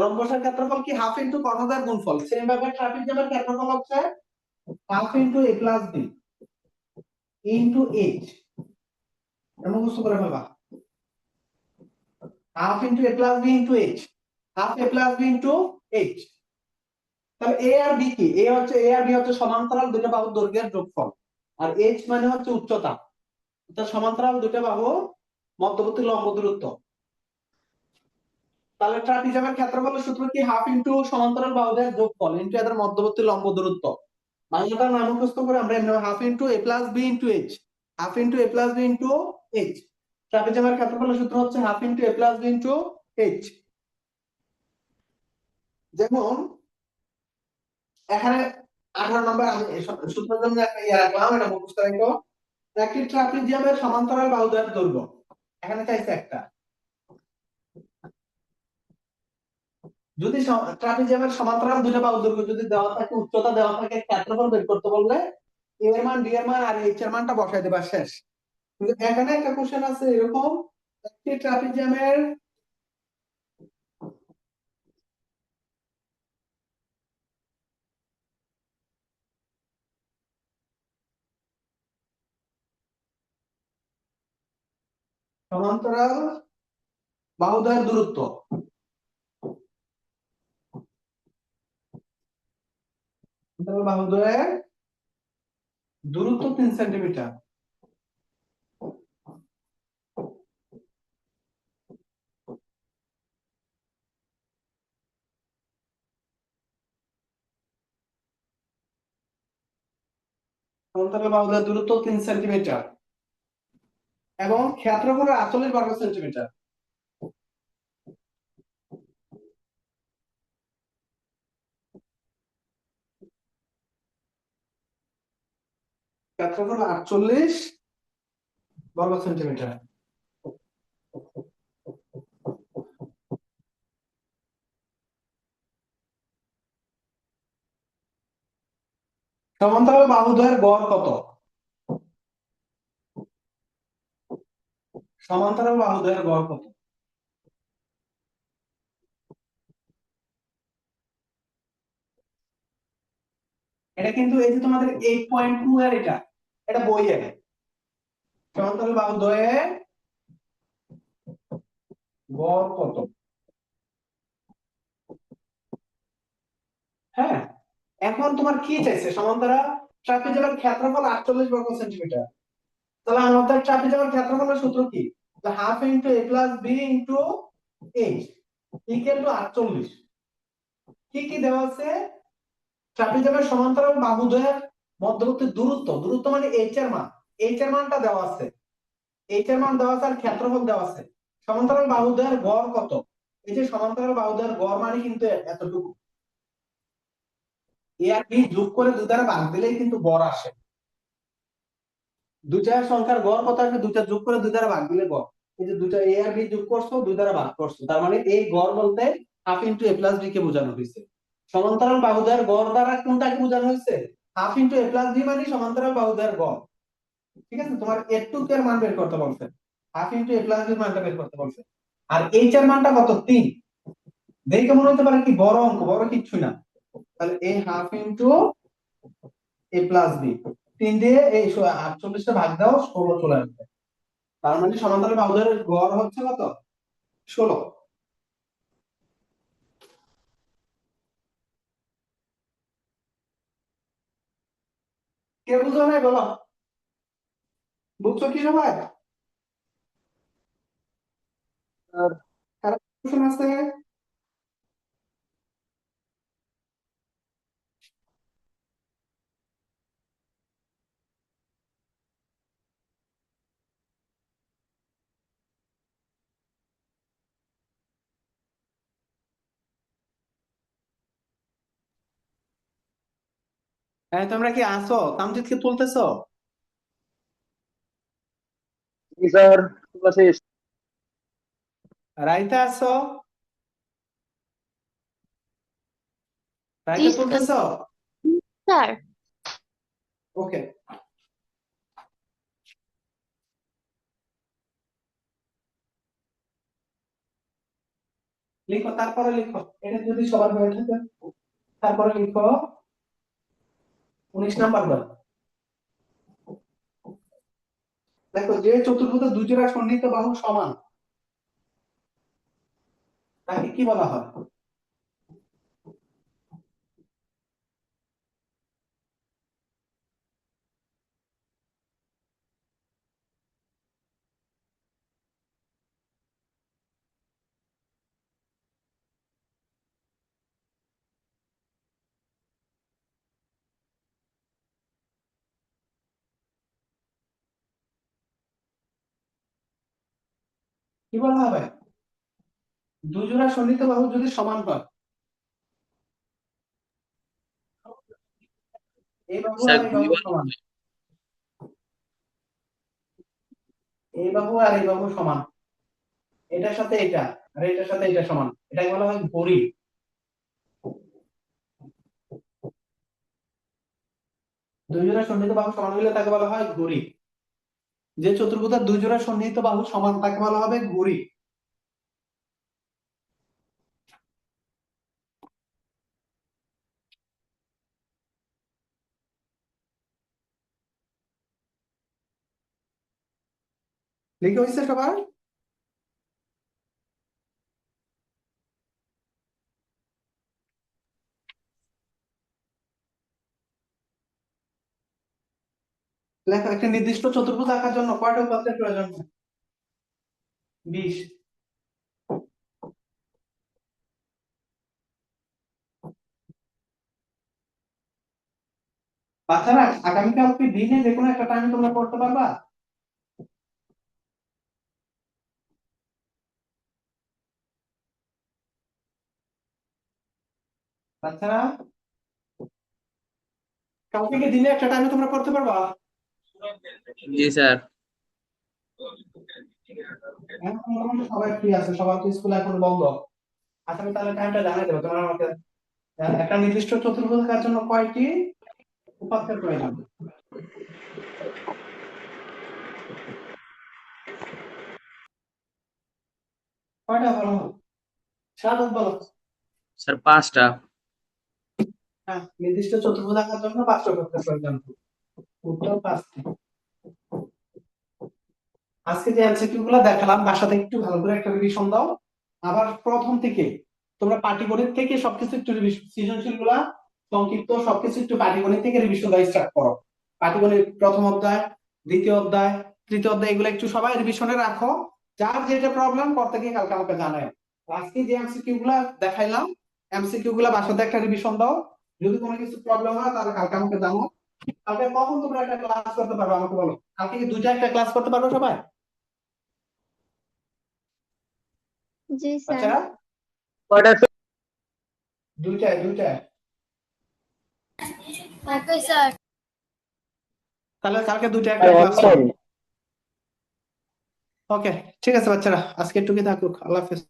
রম্বসের ক্ষেত্রফল কি হাফ ইনটু কর্ণদ্বয়ের গুণফল, সেম ভাবে ট্রাপিজিয়ামের ক্ষেত্রফল হচ্ছে half into a plus b into h, মুখস্থ করে ফেলবা, half into a plus b into h, half a plus b into h। তাহলে a আর b কি, a আর b হচ্ছে সমান্তরাল দুটো বাহুর দৈর্ঘ্যের যোগফল, আর h মানে হচ্ছে উচ্চতা, অর্থাৎ সমান্তরাল দুটো বাহু মধ্যবর্তী লম্ব দূরত্ব। তাহলে ট্রাপিজিয়ামের ক্ষেত্রফলের সূত্র কি, হাফ ইনটু সমান্তরাল বাহুদের যোগফল ইনটু এদের মধ্যবর্তী লম্ব দূরত্ব। বাংলাটা নাম মুখস্থ করে আমরা এমনি half into a plus b into h, half into A plus B into H. ট্রাপিজিয়ামের ক্ষেত্রফলের সূত্র হচ্ছে half into A plus B into H. যেমন এখানে 18 নম্বর আমি সূত্রের জন্য একটা ইয়ে রাখলাম, এটা মুখস্থ রাখো। একটি ট্রাপিজিয়ামের সমান্তরাল বাহুদ্বয়ের দৈর্ঘ্য এখানে চাইছে একটা। যদি ট্রাপিজিয়ামের সমান্তরাল দুইটা বাহুর দৈর্ঘ্য যদি দেওয়া থাকে, উচ্চতা দেওয়া থাকে, ক্ষেত্রফল বের করতে বললে এ এর মান, বি এর মান আর এইচ এর মানটা বসাই দেবা, শেষ। কিন্তু এখানে একটা কোশ্চেন আছে এরকম, একটি ট্রাপিজিয়ামের সমান্তরাল বাহুদ্বয়ের দূরত্ব, বাহুদ্বয়ের দূরত্ব 3 সেন্টিমিটার। সমান্তরাল বাহুদ্বয়ের দূরত্ব 3 সেন্টিমিটার এবং ক্ষেত্রফল 48 বর্গ সেন্টিমিটার। ক্ষেত্রফল 48 বর্গ সেন্টিমিটার। সমান্তরাল বাহুদ্বয়ের গড় কত? সমান্তরাল বাহুদ্বয়ের গড় কত? এটা কিন্তু এই যে তোমাদের 8.2 এর এটা বইয়ের। সমান্তরাল বাহুদ্বয়ের গড় কত? হ্যাঁ, এখন তোমার কি চাইছে? সমান্তরাল ট্রাপিজিয়ামের ক্ষেত্রফল 48 বর্গ সেন্টিমিটার। তাহলে আমাদের ট্রাপিজিয়ামের ক্ষেত্রফলের সূত্র কি? Half into A plus B into H equal to 48। কি কি দেওয়া আছে? ট্রাপিজিয়ামের সমান্তরাল বাহুদ্বয়ের মধ্যবর্তী দূরত্ব, দূরত্ব মানে এইচ এর মান, এইচ এর মানটা দেওয়া আছে, এইচ এর মান দেওয়া আছে আর ক্ষেত্রফল দেওয়া আছে। সমান্তরাল বাহুদ্বয়ের গড় কত? এই যে সমান্তরাল বাহুদ্বয়ের গড় মানে কিন্তু এতটুকু। এ আর বি যোগ করে দুই দ্বারা ভাগ দিলেই কিন্তু গড় আসে। দুইটা সংখ্যার গড় কত আসে? দুইটা যোগ করে দুই দ্বারা ভাগ দিলে গড়। এই যে দুইটা এ আর বি যোগ করছো, দুই দ্বারা ভাগ করছো, তার মানে এই গড় বলতে half into A plus B কে বোঝানো হয়েছে। সমান্তরাল বাহুদ্বয়ের গড় দ্বারা কোনটাকে বোঝানো হয়েছে? Half into A plus B মানে সমান্তরাল বাহুদ্বয়ের গড়। ঠিক আছে, তোমার একটু এর মান বের করতে বলছে, half into A plus B মানটা বের করতে বলছে। আর এইচ এর মানটা কত? 3। দেখে মনে হতে পারে কি বড় অঙ্ক, বড় কিচ্ছু না। তাহলে এই half into A plus B 3 দিয়ে এই 48টা ভাগ দাও, 16 চলে আসবে। তার মানে সমান্তরাল বাহুদ্বয়ের গড় হচ্ছে কত? 16। কে বুঝো নাই বলো? বুঝছো কি সবাই? আর কারো কোশ্চেন আছে? হ্যাঁ, তোমরা কি আসো? তামজিৎ কে তুলতেছো? জি স্যার, ক্লাসে রাইতা আসো? জি রাইতা তুলতেছো? স্যার। ওকে, লিখো, তারপরে লিখো। এটা যদি সবার হয়ে থাকে তারপরে লিখো 19 নাম্বার দাও। দেখো, যে চতুর্ভুজের দুই জোড়া সন্নিহিত বাহু সমান তাকে কি বলা হয়? কি বলা হবে? দুই জোড়া সন্নিহিত বাহু যদি সমান হয়, এই বাহু স্যার আর এই দুই বাহু বার সমান, এই বাহু আর এই বাহু সমান, এটার সাথে এটা আর এটার সাথে এটা সমান, এটাকে বলা হয় ঘড়ি। দুই জোড়া সন্নিহিত বাহু সমান হলে তাকে বলা হয় ঘড়ি। যে চতুর্ভুজের দুই জোড়া সন্নিহিত বাহু সমান তাকে বলা হবে ঘড়ি। লিখে হয়েছে সবার? লেখো, একটা নির্দিষ্ট চতুর্ভুজ আঁকার জন্য কয়টা উপাত্তের প্রয়োজন হয়? 20। বাচ্চারা আগামীকালকে দিনে যে কোনো একটা টাইম তোমরা করতে পারবা? বাচ্চারা কালকে কি দিনে একটা টাইমে তোমরা করতে পারবা? জি স্যার। এখন মোটামুটি সবাই ফ্রি আছে, সবার তো স্কুল এখন বন্ধ। আচ্ছা আমি তাহলে টাইমটা জানাই দেবো, তোমরা আমাকে একটা নির্দিষ্ট চতুর্ভুজ আঁকার জন্য কয়টি উপাত্তের প্রয়োজন? কয়টা বলো? সাত বলো। স্যার 5টা। হ্যাঁ, নির্দিষ্ট চতুর্ভুজ আঁকার জন্য 5টা উপাত্তের প্রয়োজন। উত্তর 5টি। আজকে যে এমসিকিউ গুলো দেখালাম বাসাতে একটু ভালো করে একটা রিভিশন দাও। আবার প্রথম থেকে তোমরা পাটিগণিত থেকে সবকিছু একটু রিভিশন, সৃজনশীল গুলা সংক্ষিপ্ত সবকিছু একটু পাটিগণিত থেকে রিভিশন দেওয়া স্টার্ট করো। পাটিগণিত প্রথম অধ্যায়, দ্বিতীয় অধ্যায়, তৃতীয় অধ্যায় এগুলো একটু সবাই রিভিশনে রাখো। যার যেটা প্রবলেম করতে গিয়ে কালকে আমাকে জানায়। আজকে যে এমসিকিউ গুলা দেখাইলাম এমসিকিউ গুলা বাসাতে একটা রিভিশন দাও। যদি কোনো কিছু প্রবলেম হয় তাহলে কালকে আমাকে জানাও। কালকে কখন তোমরা একটা ক্লাস করতে পারবে আমাকে বলো? কালকে কি দুইটা একটা ক্লাস করতে পারবে সবাই? জি স্যার। বাচ্চারা কয়টা দুইটায় দুইটায়। Okay sir. তাহলে কালকে দুইটা একটা ক্লাস করো। অনলাইন? ওকে, ঠিক আছে বাচ্চারা, আজকে একটু কি থাকুক। আল্লাহ হাফেজ।